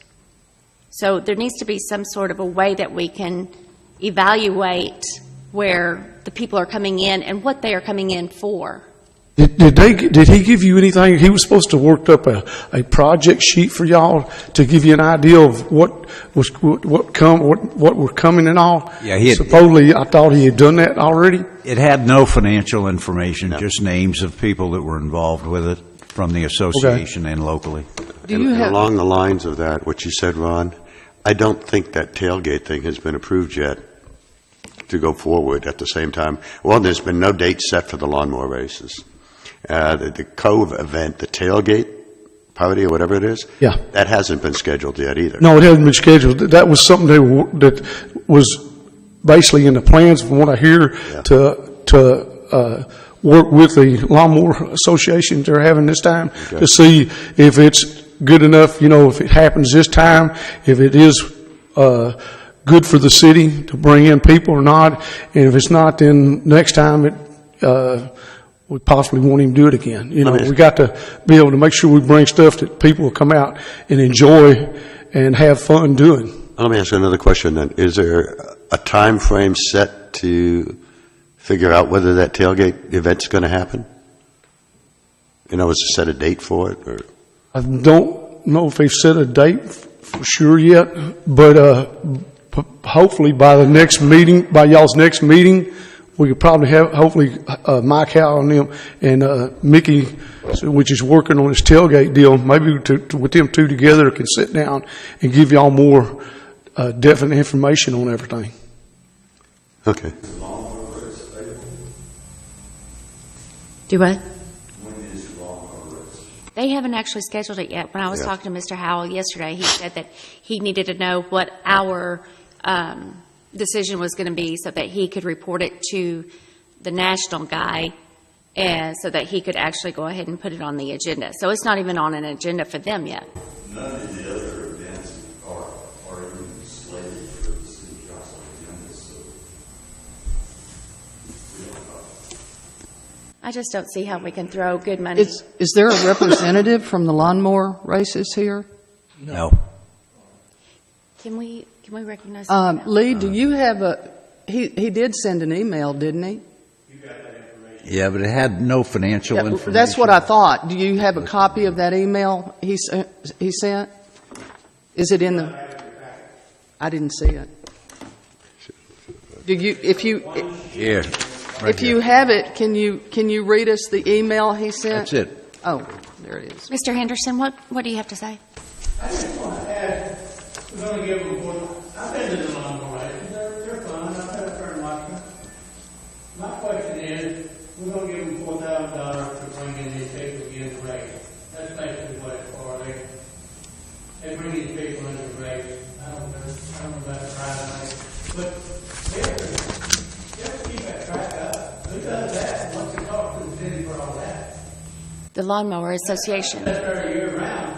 So there needs to be some sort of a way that we can evaluate where the people are coming in and what they are coming in for.
Did he give you anything? He was supposed to work up a project sheet for y'all to give you an idea of what were coming and all.
Yeah, he had-
supposedly I thought he had done that already.
It had no financial information, just names of people that were involved with it from the association and locally.
Do you
And
have,
along the lines of that, what you said, Ron, I don't think that tailgate thing has been approved yet to go forward at the same time. Well, there's been no date set for the lawnmower races. The Cove event, the tailgate party or whatever it is,
Yeah.
that hasn't been scheduled yet either.
No, it hasn't been scheduled. That was something that was basically in the plans, from what I hear,
Yeah.
to work with the lawnmower association they're having this time
Okay.
to see if it's good enough, if it happens this time, if it is good for the city to bring in people or not, and if it's not, then next time we possibly won't even do it again. We got to be able to make sure we bring stuff that people will come out and enjoy and have fun doing.
Let me ask you another question then. Is there a time frame set to figure out whether that tailgate event's going to happen? Was to set a date for it? Or?
I don't know if they've set a date for sure yet, but hopefully by the next meeting, by y'all's next meeting, we could probably have, hopefully, Mike Howell and them and Mickey, which is working on this tailgate deal, maybe with them two together can sit down and give y'all more definite information on everything.
Okay.
Do what? They haven't actually scheduled it yet. When I was
Yeah.
talking to Mr. Howell yesterday, he said that he needed to know what our decision was going to be so that he could report it to the national guy and so that he could actually go ahead and put it on the agenda. So it's not even on an agenda for them yet.
None of the other events are even slated for the city council agenda, so we don't know.
I just don't see how we can throw good money.
is there a representative from the lawnmower races here?
No.
Can we recognize?
Lee, do you have he did send an email, didn't he?
Yeah, but it had no financial
Yeah,
information.
that's what I thought. Do you have a copy of that email he sent? Is it in the? I didn't see it. Do you? If you have it, can you read us the email he sent?
That's it.
Oh, there it is.
Mr. Henderson, what do you have to say?
I just want to add, we're going to give them one. I've been to the lawnmower races. They're fun. I've had a turn watch them. My question is, we're going to give them $4,000 to bring in these people again to race. That's basically what it's for. They bring these people in to race. I don't know about the prize, but just keep that track up. Who does that? What's the cost to the city for all that?
The Lawnmower Association.
That's our year round.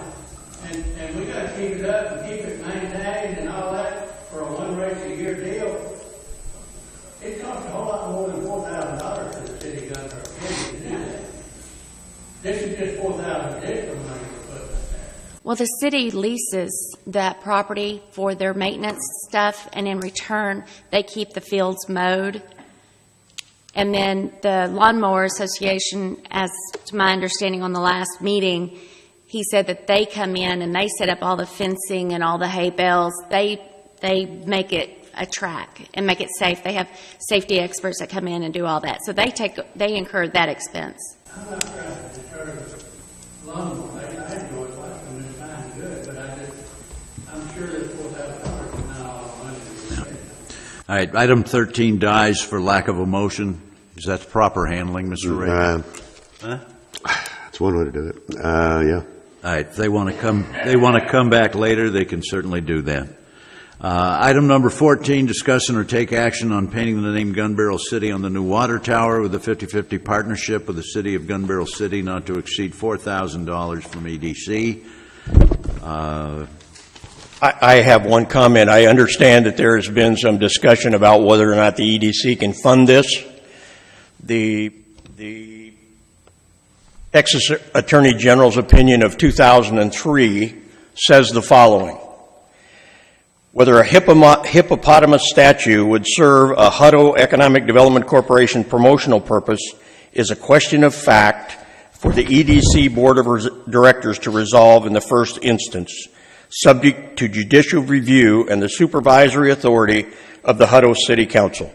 And we got to keep it up and keep it maintained and all that for a one race a year deal. It costs a whole lot more than $4,000 to the city gun for a kid to do that. This is just $4,000 additional money we're putting up there.
Well, the city leases that property for their maintenance stuff, and in return, they keep the fields mowed. And then the Lawnmower Association, as to my understanding on the last meeting, he said that they come in and they set up all the fencing and all the hay bales. They make it a track and make it safe. They have safety experts that come in and do all that. So they incur that expense.
I'm not trying to deter lawnmower. I enjoy watching them. It's fine and good, but I'm sure that $4,000 is not all the money we spend.
All right, item 13 dies for lack of a motion. Is that the proper handling, Mr. Ray?
That's one way to do it. Yeah.
All right, if they want to come back later, they can certainly do that. Item number 14, discuss and or take action on painting the name Gun Barrel City on the new water tower with a 50-50 partnership with the city of Gun Barrel City not to exceed $4,000 from EDC.
I have one comment. I understand that there has been some discussion about whether or not the EDC can fund this. The Texas Attorney General's opinion of 2003 says the following: whether a hippopotamus statue would serve a Hutto Economic Development Corporation promotional purpose is a question of fact for the EDC Board of Directors to resolve in the first instance, subject to judicial review and the supervisory authority of the Hutto City Council.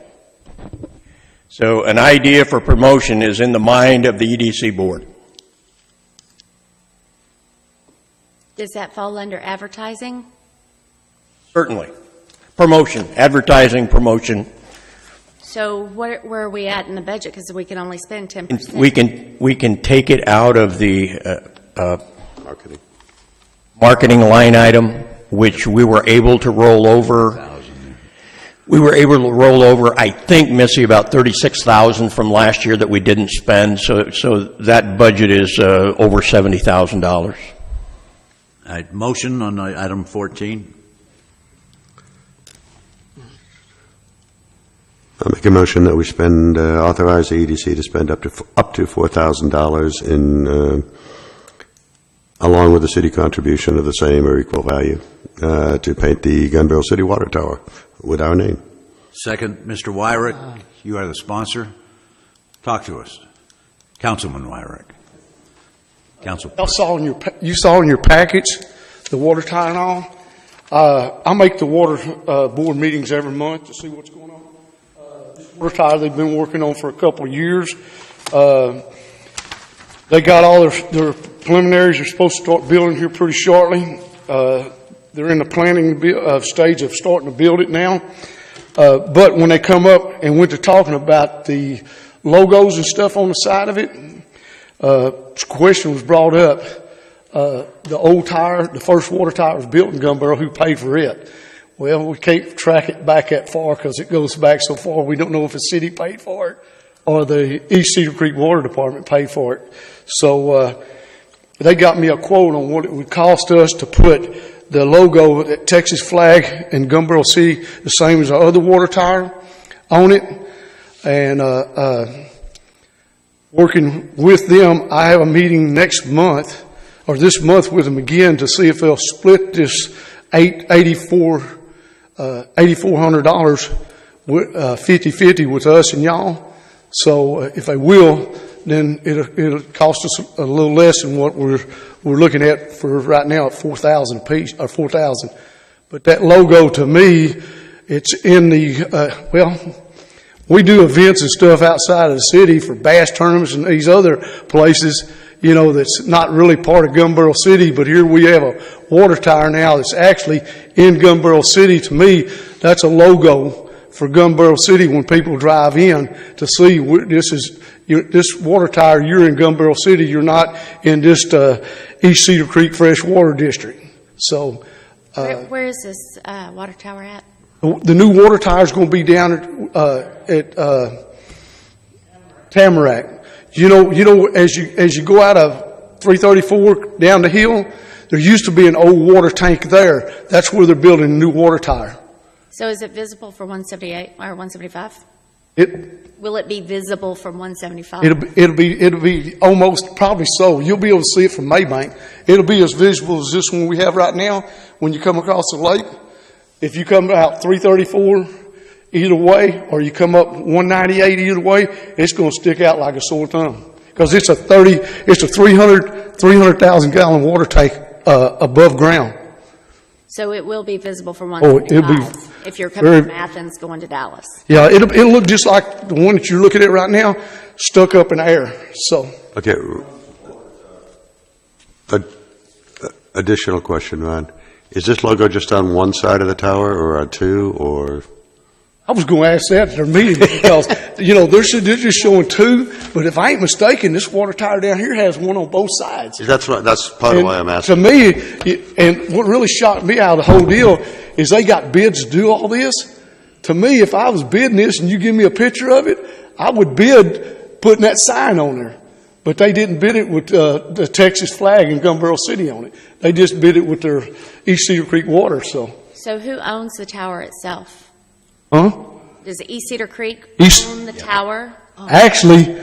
So an idea for promotion is in the mind of the EDC Board.
Does that fall under advertising?
Certainly. Promotion, advertising, promotion.
So where are we at in the budget? Because we can only spend 10%.
We can take it out of the
Marketing.
marketing line item, which we were able to roll over. We were able to roll over, I think, Missy, about $36,000 from last year that we didn't spend. So that budget is over $70,000.
All right, motion on item 14.
I'll make a motion that we spend, authorize the EDC to spend up to $4,000 in, along with the city contribution of the same or equal value, to paint the Gun Barrel City Water Tower with our name.
Second, Mr. Wyrick, you are the sponsor. Talk to us. Councilman Wyrick. Council.
You saw in your package the water tower and all. I make the water board meetings every month to see what's going on. This water tower they've been working on for a couple of years. They got all their preliminaries. They're supposed to start building here pretty shortly. They're in the planning stage of starting to build it now. But when they come up and went to talking about the logos and stuff on the side of it, question was brought up. The old tower, the first water tower was built in Gun Barrel. Who paid for it? Well, we can't track it back that far because it goes back so far. We don't know if the city paid for it or the East Cedar Creek Water Department paid for it. So they got me a quote on what it would cost us to put the logo, that Texas flag in Gun Barrel City, the same as our other water tower on it. And working with them, I have a meeting next month, or this month with them again, to see if they'll split this $8,400 50-50 with us and y'all. So if they will, then it'll cost us a little less than what we're looking at for right now at $4,000 a piece, or $4,000. But that logo, to me, it's in the we do events and stuff outside of the city for bass tournaments and these other places, you know, that's not really part of Gun Barrel City, but here we have a water tower now that's actually in Gun Barrel City. To me, that's a logo for Gun Barrel City when people drive in to see this water tower. You're in Gun Barrel City. You're not in just East Cedar Creek Freshwater District. So,
where is this water tower at?
The new water tower is going to be down at Tamarack. You know, as you go out of 334 down the hill, there used to be an old water tank there. That's where they're building a new water tower.
So is it visible for 178 or 175? Will it be visible from 175?
It'll be almost probably so. You'll be able to see it from Maybank. It'll be as visible as this one we have right now when you come across the lake. If you come out 334 either way, or you come up 198 either way, it's going to stick out like a sore thumb because it's a 300,000 gallon water tank above ground.
So it will be visible from 175 if you're coming from Athens going to Dallas.
Yeah, it'll look just like the one that you're looking at right now, stuck up in the air. So
Okay. Additional question, Ron. Is this logo just on one side of the tower or on two, or?
I was going to ask that at their meeting because, you know, they're just showing two, but if I ain't mistaken, this water tower down here has one on both sides.
That's part of why I'm asking.
To me, and what really shocked me out of the whole deal is they got bids to do all this. To me, if I was bidding this and you give me a picture of it, I would bid putting that sign on there. But they didn't bid it with the Texas flag and Gun Barrel City on it. They just bid it with their East Cedar Creek water. So
who owns the tower itself?
Huh?
Does East Cedar Creek own the tower?
Actually,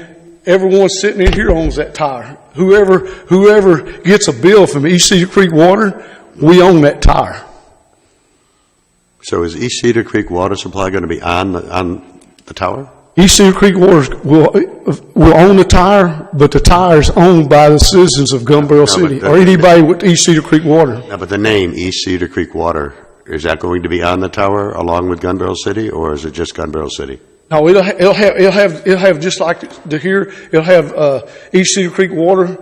everyone sitting in here owns that tower. Whoever gets a bill from East Cedar Creek Water, We own that tire.
So is East Cedar Creek Water Supply going to be on the tower?
East Cedar Creek Water will own the tire, but the tire is owned by the citizens of Gun Barrel
No, but
City,
the-
or anybody with East Cedar Creek Water.
No, but the name East Cedar Creek Water, is that going to be on the tower along with Gun Barrel City, or is it just Gun Barrel City?
No, it'll have just like the here, it'll have, East Cedar Creek Water,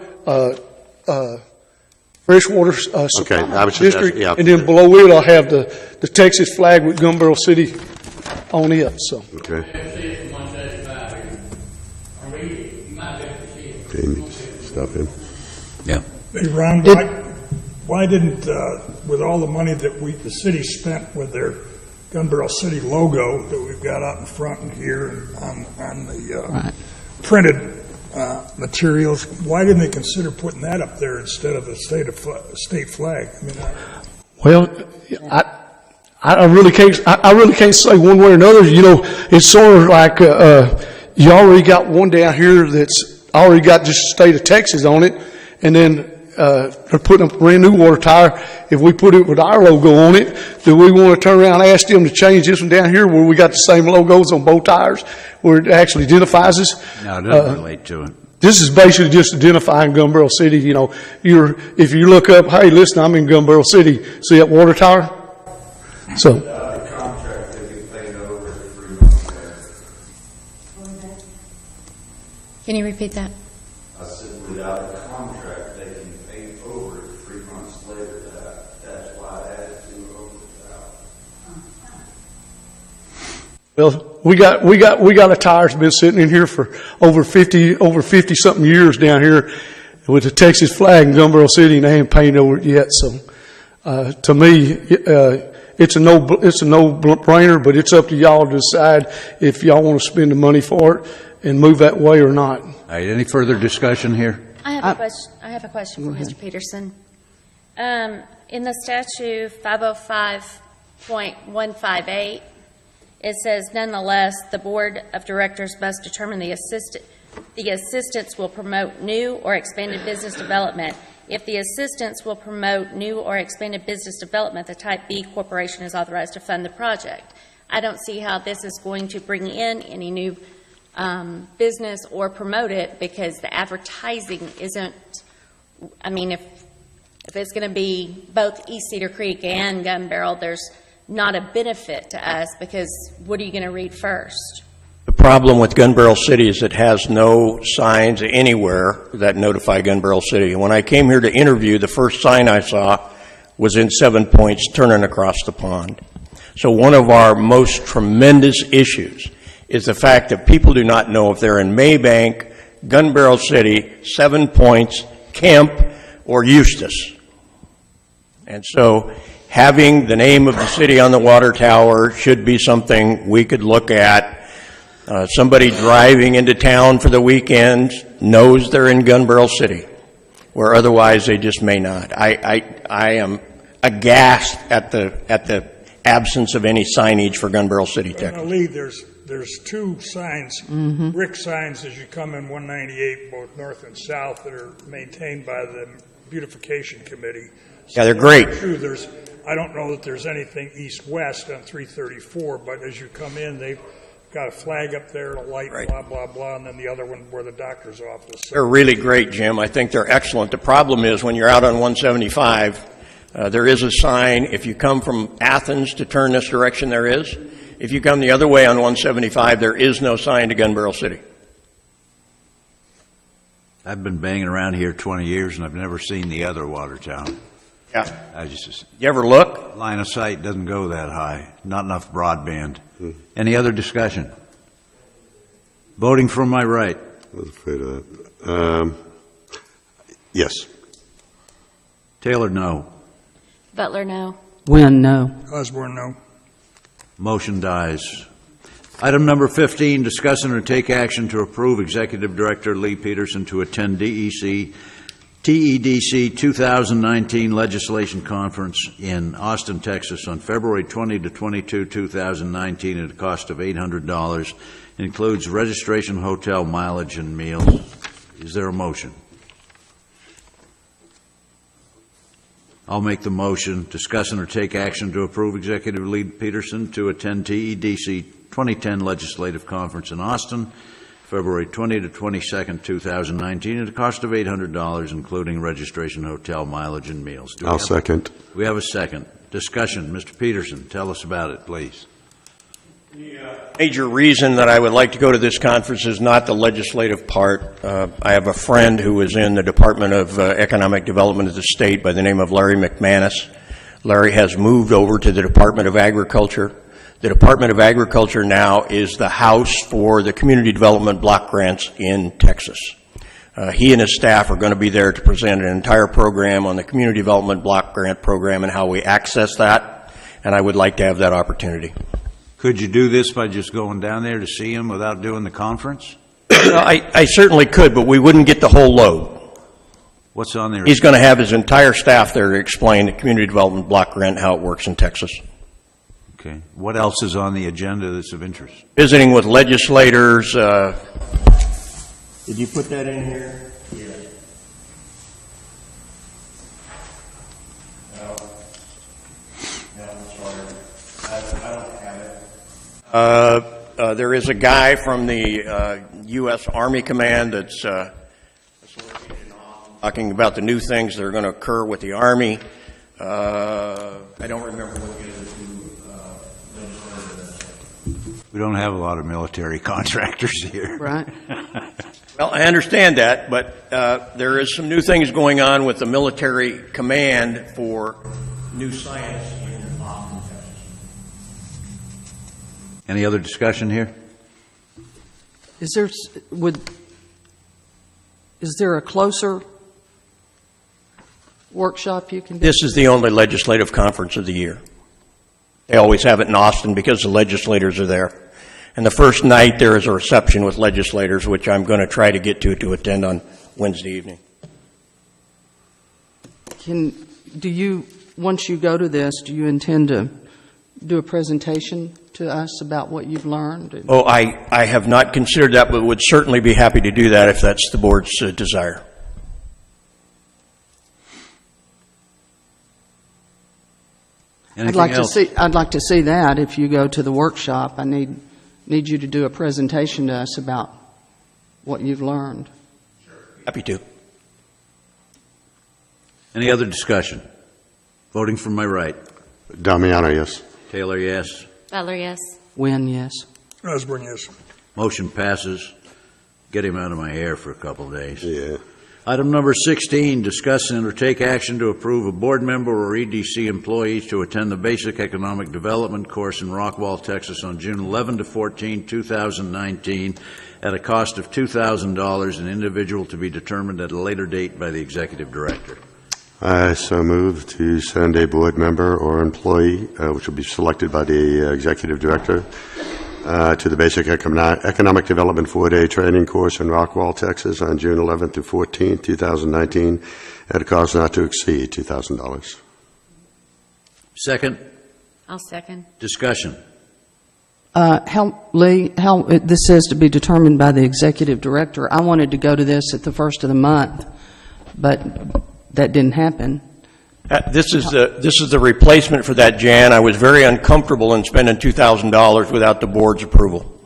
freshwater,
Okay, I was just
district,
asking, yeah.
and then below it, it'll have the Texas flag with Gun Barrel City on it, so.
Okay.
See it from 175 here. Or read it, you might be able to see it.
Okay, you need to stop him.
Yeah.
Hey, Ron, why didn't, with all the money that the city spent with their Gun Barrel City logo that we've got out in front and here on the
Right.
printed materials, why didn't they consider putting that up there instead of the state flag? I mean,
Well, I really can't. I really can't say one way or another. You know, it's sort of like you already got one down here that's already got just the state of Texas on it, and then they're putting a brand new water tire. If we put it with our logo on it, do we want to turn around and ask them to change this one down here where we got the same logos on both tires, where it actually identifies us?
No, it doesn't relate to it.
This is basically just identifying Gun Barrel City. You know, if you look up, hey, listen, I'm in Gun Barrel City. See that water tower? So,
Without a contract, they get paid over every 3 months later.
Can you repeat that?
I said, without a contract, they can pay over it 3 months later. That's why I added to over the
well, we got a tire that's been sitting in here for over 50 something years down here with the Texas flag in Gun Barrel City, and they ain't painted over it yet. So, to me, it's a no-brainer, but it's up to y'all to decide if y'all want to spend the money for it and move that way or not.
All right, any further discussion here?
I have a question for Mr. Peterson. In the statute 505.158, it says, nonetheless, the Board of Directors must determine the assistance will promote new or expanded business development. If the assistance will promote new or expanded business development, the Type B corporation is authorized to fund the project. I don't see how this is going to bring in any new business or promote it, because the advertising isn't, I mean, if it's going to be both East Cedar Creek and Gun Barrel, there's not a benefit to us, because what are you going to read first?
The problem with Gun Barrel City is it has no signs anywhere that notify Gun Barrel City. When I came here to interview, the first sign I saw was in 7 Points, turning across the pond. So one of our most tremendous issues is the fact that people do not know if they're in Maybank, Gun Barrel City, 7 Points, Kemp, or Eustis. And so having the name of the city on the water tower should be something we could look at. Somebody driving into town for the weekend knows they're in Gun Barrel City, where otherwise they just may not. I am aghast at the absence of any signage for Gun Barrel City.
Now, Lee, there's two signs, brick signs as you come in 198, both north and south, that are maintained by the beautification committee.
Yeah, they're great.
True, I don't know that there's anything east-west on 334, but as you come in, they've got a flag up there, a light,
Right.
blah, blah, blah, and then the other one where the doctor's office.
They're really great, Jim. I think they're excellent. The problem is when you're out on 175, there is a sign. If you come from Athens to turn this direction, there is. If you come the other way on 175, there is no sign to Gun Barrel City.
I've been banging around here 20 years, and I've never seen the other water tower.
Yeah.
I just,
You ever look?
line of sight doesn't go that high, not enough broadband. Any other discussion? Voting from my right.
I was afraid of that. Yes.
Taylor, no.
Butler, no.
Wynn, no.
Osborne, no.
Motion dies. Item number 15, discuss and take action to approve Executive Director Lee Peterson to attend TEDC 2019 Legislation Conference in Austin, Texas on February 20 to 22, 2019 at a cost of $800. It includes registration, hotel, mileage, and meals. Is there a motion? I'll make the motion. Discuss and or take action to approve Executive Lead Peterson to attend TEDC 2010 Legislative Conference in Austin, February 20 to 22nd, 2019, at a cost of $800, including registration, hotel, mileage, and meals.
I'll second.
We have a second. Discussion. Mr. Peterson, tell us about it, please.
Major reason that I would like to go to this conference is not the legislative part. I have a friend who is in the Department of Economic Development of the state by the name of Larry McManus. Larry has moved over to the Department of Agriculture. The Department of Agriculture now is the house for the community development block grants in Texas. He and his staff are going to be there to present an entire program on the community development block grant program and how we access that, and I would like to have that opportunity.
Could you do this by just going down there to see him without doing the conference?
I certainly could, but we wouldn't get the whole load.
What's on there?
He's going to have his entire staff there to explain the community development block grant, how it works in Texas.
Okay. What else is on the agenda that's of interest?
Visiting with legislators. Did you put that in here? Yeah. No, I'm sorry. I don't have it. There is a guy from the U.S. Army Command that's talking about the new things that are going to occur with the Army. I don't remember what the other two.
We don't have a lot of military contractors here.
Right.
Well, I understand that, but there is some new things going on with the military command for new science in Austin, Texas.
Any other discussion here?
Is there a closer workshop you can do?
This is the only legislative conference of the year. They always have it in Austin because the legislators are there. And the first night there is a reception with legislators, which I'm going to try to get to attend on Wednesday evening.
Once you go to this, do you intend to do a presentation to us about what you've learned?
Oh, I have not considered that, but would certainly be happy to do that if that's the board's desire.
Anything
I'd like to see that if you go to the workshop. I need you to do a presentation to us about what you've learned.
Happy to.
Any other discussion? Voting from my right.
Damiano, yes.
Taylor, yes.
Butler, yes.
Wynn, yes.
Osborne, yes.
Motion passes. Get him out of my hair for a couple of days.
Yeah.
Item number 16, discuss and or take action to approve a board member or EDC employee to attend the Basic Economic Development course in Rockwall, Texas on June 11 to 14, 2019 at a cost of $2,000, an individual to be determined at a later date by the Executive Director.
I so move to send a board member or employee, which will be selected by the Executive Director, to the Basic Economic Development 4-day training course in Rockwall, Texas on June 11th to 14th, 2019 at a cost not to exceed $2,000.
Second,
I'll second.
discussion.
This says to be determined by the Executive Director. I wanted to go to this at the first of the month, but that didn't happen.
This is the replacement for that, Jan. I was very uncomfortable in spending $2,000 without the board's approval.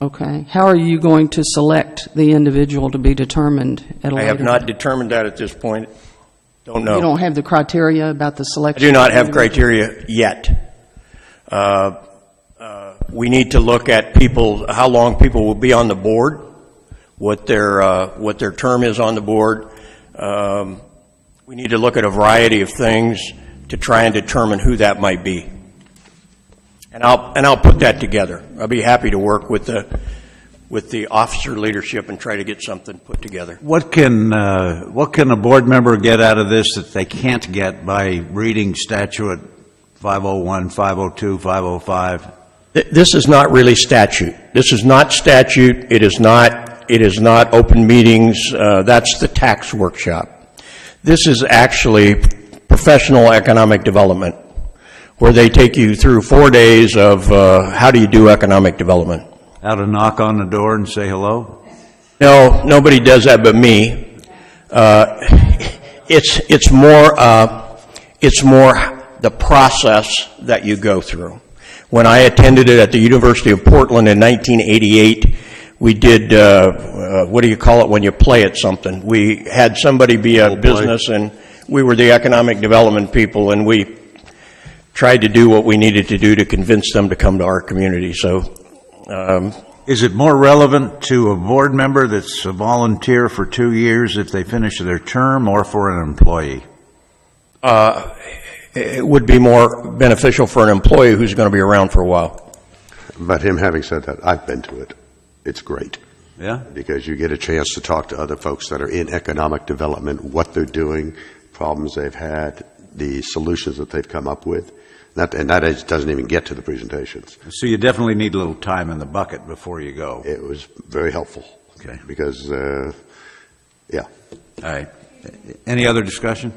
Okay. How are you going to select the individual to be determined at a later?
I have not determined that at this point. Don't know.
You don't have the criteria about the
I
selection?
do not have criteria yet. We need to look at how long people will be on the board, what their term is on the board. We need to look at a variety of things to try and determine who that might be. And I'll put that together. I'll be happy to work with the officer leadership and try to get something put together.
What can a board member get out of this that they can't get by reading statute 501, 502, 505?
This is not really statute. This is not statute. It is not open meetings. That's the tax workshop. This is actually professional economic development, where they take you through 4 days of how do you do economic development.
How to knock on the door and say hello?
No, nobody does that but me. it's more the process that you go through. When I attended it at the University of Portland in 1988, we did, what do you call it when you play at something? We had somebody be a business, and we were the economic development people, and we tried to do what we needed to do to convince them to come to our community. So,
Is it more relevant to a board member that's a volunteer for 2 years if they finish their term, or for an employee?
it would be more beneficial for an employee who's going to be around for a while.
But him having said that, I've been to it. It's great.
Yeah?
Because you get a chance to talk to other folks that are in economic development, what they're doing, problems they've had, the solutions that they've come up with. And that doesn't even get to the presentations.
So you definitely need a little time in the bucket before you go.
It was very helpful.
Okay.
Because, yeah.
All right. Any other discussion?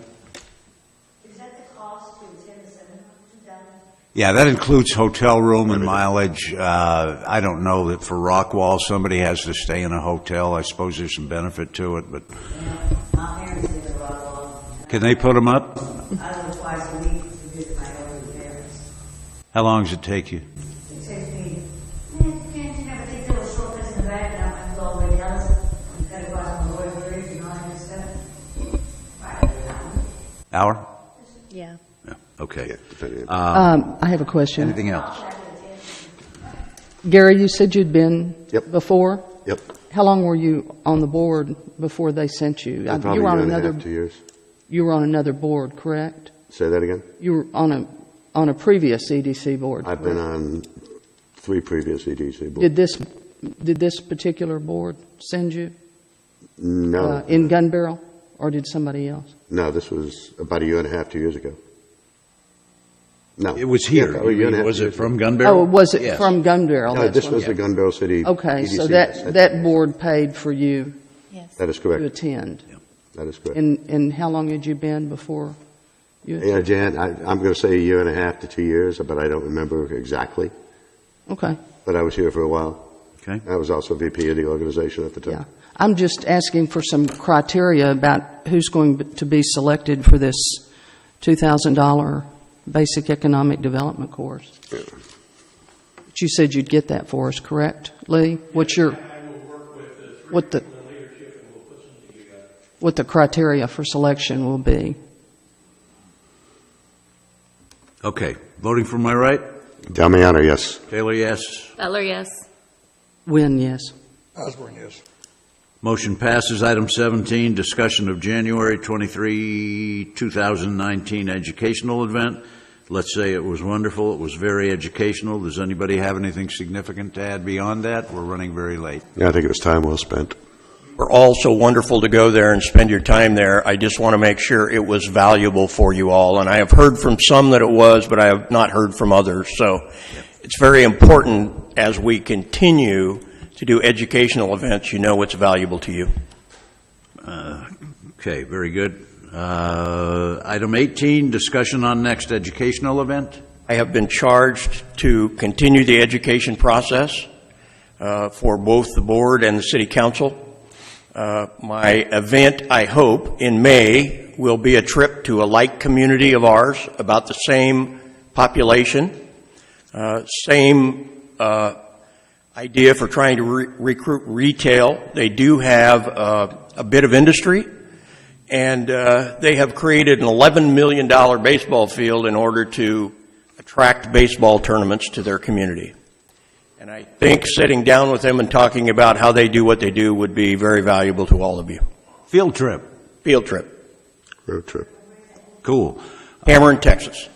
Is that the cost to attend the seminar?
Yeah, that includes hotel room and mileage. I don't know that for Rockwall, somebody has to stay in a hotel. I suppose there's some benefit to it, but
My parents live in Rockwall.
can they put them up?
I go twice a week to visit my elderly parents.
How long does it take you?
It takes me, can't you never take little shortcuts in the back and I go all the way to Ellis? You've got to go out on the Royal Bridge and all that good stuff. Right.
Yeah.
Hour? Yeah. Okay.
Yeah, depending on-
I have a question.
Anything else?
Gary, you said you'd been
Yep.
before?
Yep.
How long were you on the board before they sent you?
Probably
You were on
a year and a
another.
half, 2 years.
You were on another board, correct?
Say that again?
You were on a previous EDC board.
I've been
correct?
on 3 previous EDC boards.
Did this particular board send you
No.
in Gun Barrel, or did somebody else?
No, this was about a year and a half, 2 years ago. No.
It was here.
Yeah, a year and a half,
Was
2
it
years
from
ago.
Gun Barrel?
Oh, was it
Yes.
from Gun Barrel?
No,
That's
this
what-
was the Gun Barrel City.
Okay,
EDC.
so
Yes,
that board paid for you
Yes.
That is
to
correct.
attend.
That is correct.
And how long had you been before you
Yeah,
attended?
Jan, I'm going to say a year and a half to 2 years, but I don't remember exactly.
Okay,
But I was here for a while.
Okay.
I was also VP of the organization at the time.
yeah. I'm just asking for some criteria about who's going to be selected for this $2,000 basic economic development course. But you said you'd get that for us, correct, Lee? What the
leadership and we'll put something together.
what the criteria for selection will be?
Okay. Voting from my right?
Damiano, yes.
Taylor, yes.
Butler, yes.
Win, yes.
Osborne, yes.
Motion passes. Item 17, discussion of January 23, 2019 educational event. Let's say it was wonderful. It was very educational. Does anybody have anything significant to add beyond that? We're running very late.
Yeah, I think it was time well spent.
We're all so wonderful to go there and spend your time there. I just want to make sure it was valuable for you all. And I have heard from some that it was, but I have not heard from others. So it's very important as we continue to do educational events, you know what's valuable to you.
Okay, very good. Item 18, discussion on next educational event.
I have been charged to continue the education process for both the board and the city council. My event, I hope, in May will be a trip to a like community of ours, about the same population, same idea for trying to recruit retail. They do have a bit of industry, and they have created an $11 million baseball field in order to attract baseball tournaments to their community. And I think sitting down with them and talking about how they do what they do would be very valuable to all of you.
Field trip.
Field trip.
Road trip.
Cool.
Cameron, Texas.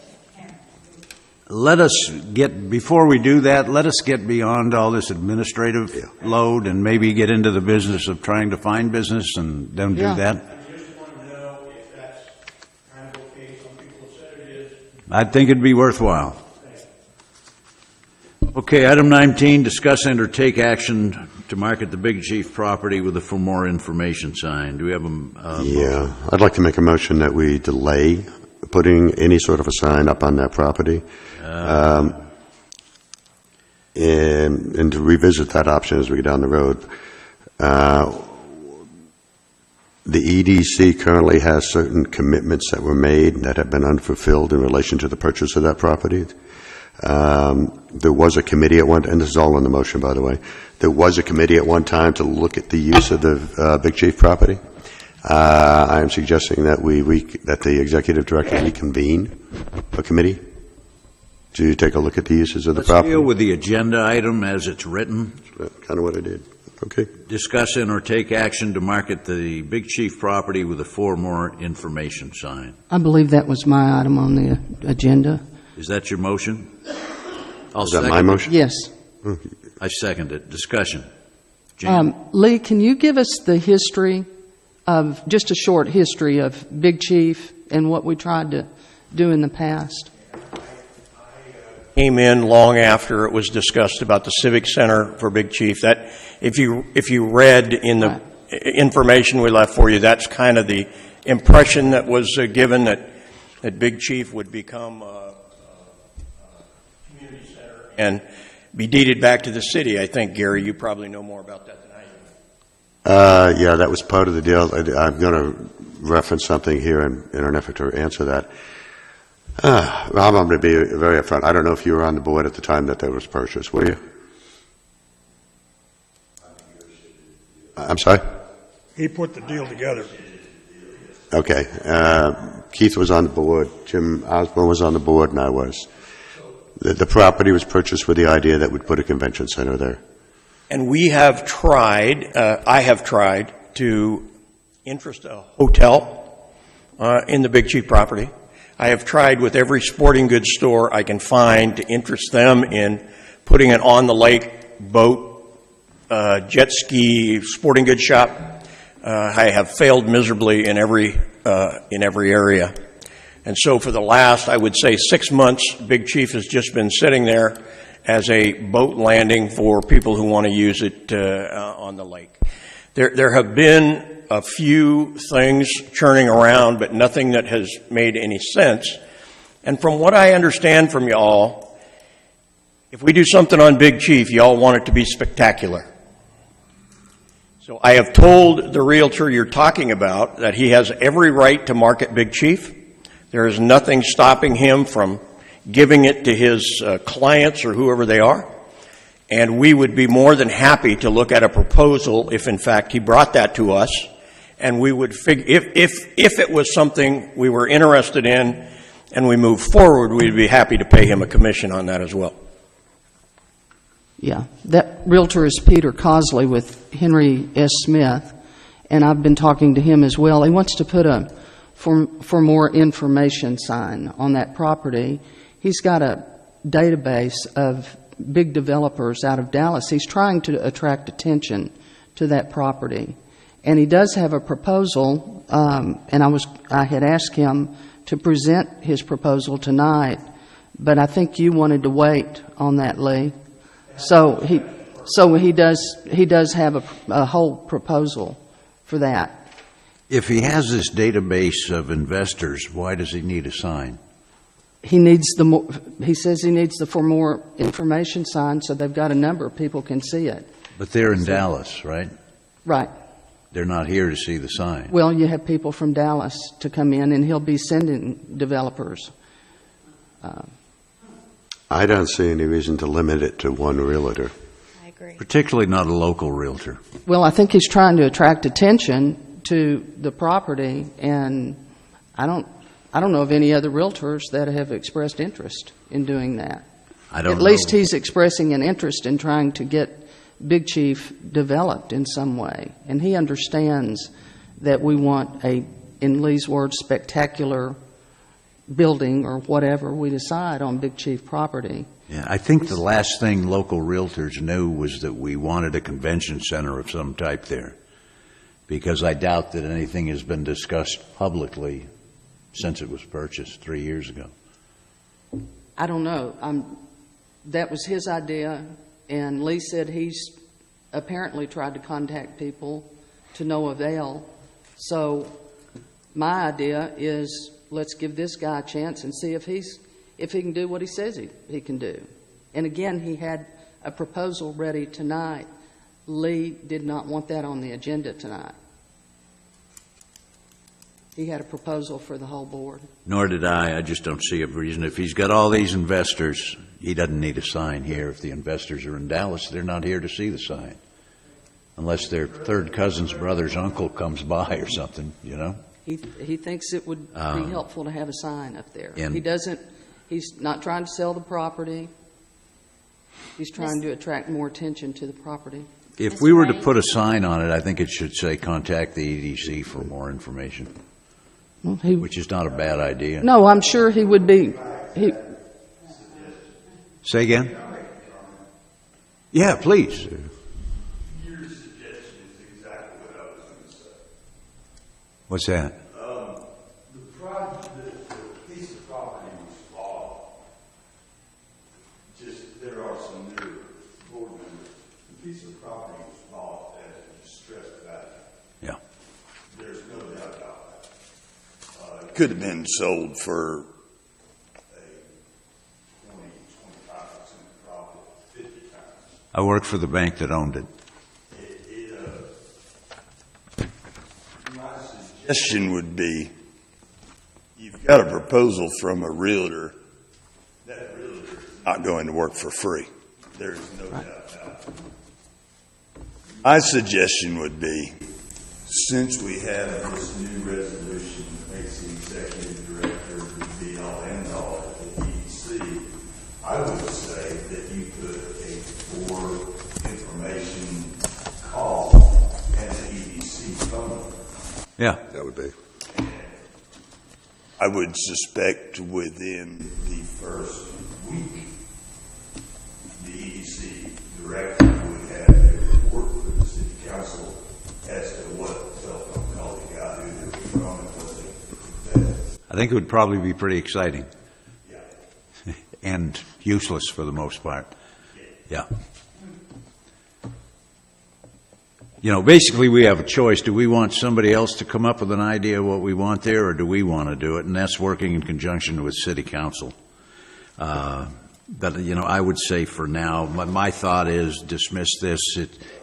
Before we do that, let us get beyond all this administrative load and maybe get into the business of trying to find business and then do
Yeah.
that.
I just want to know if that's kind of okay. Some people have said it is.
I think it'd be worthwhile. Okay, item 19, discuss and or take action to market the Big Chief property with a for more information sign. Do we have a
Yeah, I'd like to make a motion that we delay putting any sort of a sign up on that property, and to revisit that option as we get down the road. The EDC currently has certain commitments that were made that have been unfulfilled in relation to the purchase of that property. There was a committee at one, and this is all in the motion, by the way. There was a committee at one time to look at the use of the Big Chief property. I am suggesting that that the executive director reconvene a committee to take a look at the uses of the
Let's
property.
deal with the agenda item as it's written.
Kind of what I did. Okay.
Discuss and or take action to market the Big Chief property with a for more information sign.
I believe that was my item on the agenda.
Is that your motion?
Is that my motion?
Yes.
I second it. Discussion. Jan?
Lee, can you give us the history of, just a short history of Big Chief and what we tried to do in the past?
Came in long after it was discussed about the Civic Center for Big Chief. That, if you read in the information we left for you, that's kind of the impression that was given, that Big Chief would become a community center and be deeded back to the city. I think, Gary, you probably know more about that than I do.
Yeah, that was part of the deal. I'm going to reference something here in an effort to answer that. I'm going to be very upfront. I don't know if you were on the board at the time that was purchased, were you? I'm sorry?
He put the deal together.
Okay. Keith was on the board, Jim Osborne was on the board, and I was. The property was purchased with the idea that we'd put a convention center there.
And we have tried, I have tried to interest a hotel in the Big Chief property. I have tried with every sporting goods store I can find to interest them in putting an on-the-lake boat, jet ski, sporting goods shop. I have failed miserably in every area. And so for the last, I would say, 6 months, Big Chief has just been sitting there as a boat landing for people who want to use it on the lake. There have been a few things churning around, but nothing that has made any sense. And from what I understand from y'all, if we do something on Big Chief, y'all want it to be spectacular. So I have told the realtor you're talking about that he has every right to market Big Chief. There is nothing stopping him from giving it to his clients or whoever they are. And we would be more than happy to look at a proposal if, in fact, he brought that to us. And we would figure, if it was something we were interested in and we move forward, we'd be happy to pay him a commission on that as well.
Yeah, that realtor is Peter Cosley with Henry S. Smith, and I've been talking to him as well. He wants to put a for more information sign on that property. He's got a database of big developers out of Dallas. He's trying to attract attention to that property. And he does have a proposal, and I had asked him to present his proposal tonight, but I think you wanted to wait on that, Lee. So he does have a whole proposal for that.
If he has this database of investors, why does he need a sign?
He says he needs the for more information sign so they've got a number of people can see it.
But they're in Dallas, right?
Right.
They're not here to see the sign.
Well, you have people from Dallas to come in, and he'll be sending developers.
I don't see any reason to limit it to one realtor.
I agree.
Particularly not a local realtor.
Well, I think he's trying to attract attention to the property, and I don't know of any other realtors that have expressed interest in doing that.
I don't know.
At least he's expressing an interest in trying to get Big Chief developed in some way, and he understands that we want a, in Lee's words, spectacular building or whatever we decide on Big Chief property.
Yeah, I think the last thing local realtors knew was that we wanted a convention center of some type there, because I doubt that anything has been discussed publicly since it was purchased 3 years ago.
I don't know. That was his idea, and Lee said he's apparently tried to contact people to no avail. So my idea is let's give this guy a chance and see if he can do what he says he can do. And again, he had a proposal ready tonight. Lee did not want that on the agenda tonight. He had a proposal for the whole board.
Nor did I. I just don't see a reason. If he's got all these investors, he doesn't need a sign here. If the investors are in Dallas, they're not here to see the sign. Unless their third cousin's brother's uncle comes by or something, you know?
He thinks it would be helpful to have a sign up there.
and-
He's not trying to sell the property. He's trying to attract more attention to the property.
If we were to put a sign on it, I think it should say, contact the EDC for more information,
Well,
which is not a bad idea.
No, I'm sure he would be,
Say again? Yeah, please.
Your suggestion is exactly what I was going to say.
What's that?
The piece of property was bought. There are some new board members. The piece of property was bought at a distressed value.
Yeah.
There's no doubt about that. It could have been sold for a 20-25% profit 50 times.
I worked for the bank that owned it.
My suggestion would be, you've got a proposal from a realtor. That realtor is not going to work for free. There's no doubt about it. My suggestion would be, since we have this new resolution that makes the executive director the be-all, end-all at the EDC, I would say that you put a board information call and the EDC phone number.
Yeah.
That would be.
I would suspect within the first week, the EDC director would have a report for the city council as to what telephone call they got, who they were from, and what they.
I think it would probably be pretty exciting
Yeah.
and useless for the most part. Yeah. You know, basically, we have a choice. Do we want somebody else to come up with an idea of what we want there, or do we want to do it? And that's working in conjunction with city council. But, you know, I would say for now, my thought is dismiss this.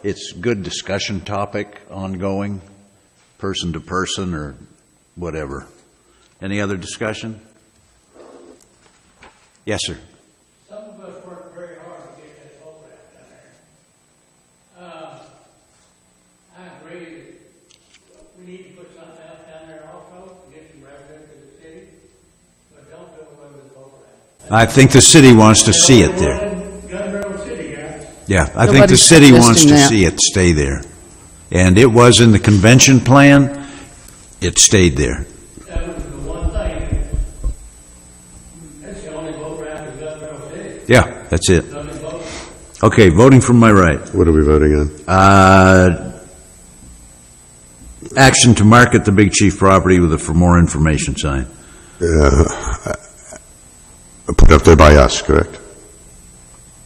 It's good discussion topic, ongoing, person to person, or whatever. Any other discussion? Yes, sir.
Some of us work very hard to get that program down there. I agree that we need to put something else down there also, to get some revenue to the city, but don't do away with the program.
I think the city wants to see it there.
Gun Barrel City, guys.
Yeah, I think the
Nobody's
city wants to
suggesting that.
see it stay there. And it was in the convention plan, it stayed there.
That was the one thing. That's the only vote around in Gun Barrel City.
Yeah, that's it.
Nothing vote.
Okay, voting from my right.
What are we voting on?
Action to market the Big Chief property with a for more information sign.
Put up there by us, correct?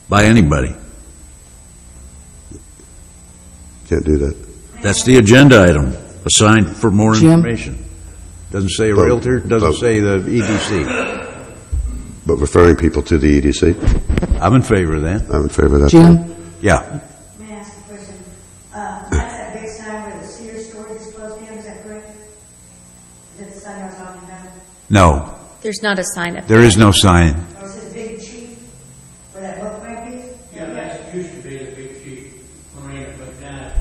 By anybody.
Can't do that.
That's the agenda item, a sign for more
Jim?
information. Doesn't say a
Vote.
realtor, doesn't
Vote.
say the EDC.
But referring people to the EDC,
I'm in favor of that.
I'm in favor of that.
Jim?
Yeah.
May I ask a question? That's that big sign where the Sears storage is supposed to be, is that correct? Is that the sign I was talking about?
No,
There's not a sign up
there is no sign.
Or is it Big Chief, where that book might be?
Yeah, that used to be the Big Chief Marina, but now,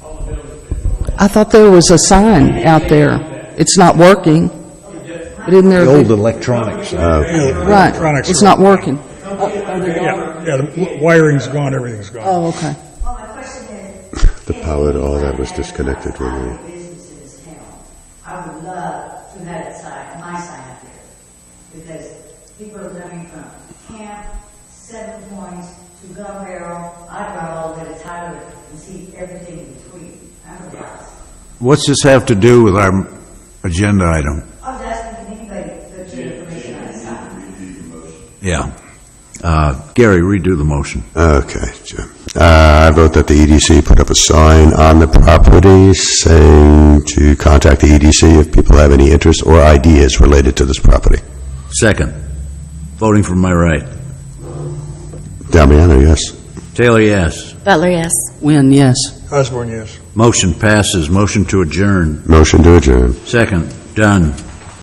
all the buildings been torn down.
I thought there was a sign out there. It's not working. But isn't there?
The
a
old
big-
electronics.
Right,
Electronics
it's
are-
not working.
Yeah, the wiring's gone, everything's gone.
Oh, okay.
Well, my question is.
The power to all that was disconnected when we...
Business in this town. I would love to have that sign, my sign up there. Because people are coming from Camp, Seven Points, to Gun Barrel. I drive all the way to Tyler and see everything in between. I'm from Dallas.
What's this have to do with our agenda item?
I was asking if anybody could get information on the sign.
Yeah. Gary, redo the motion.
Okay, Jim. I vote that the EDC put up a sign on the property saying to contact the EDC if people have any interest or ideas related to this property.
Second. Voting from my right.
Damiano, yes.
Taylor, yes.
Butler, yes.
Win, yes.
Osborne, yes.
Motion passes. Motion to adjourn.
Motion to adjourn.
Second. Done.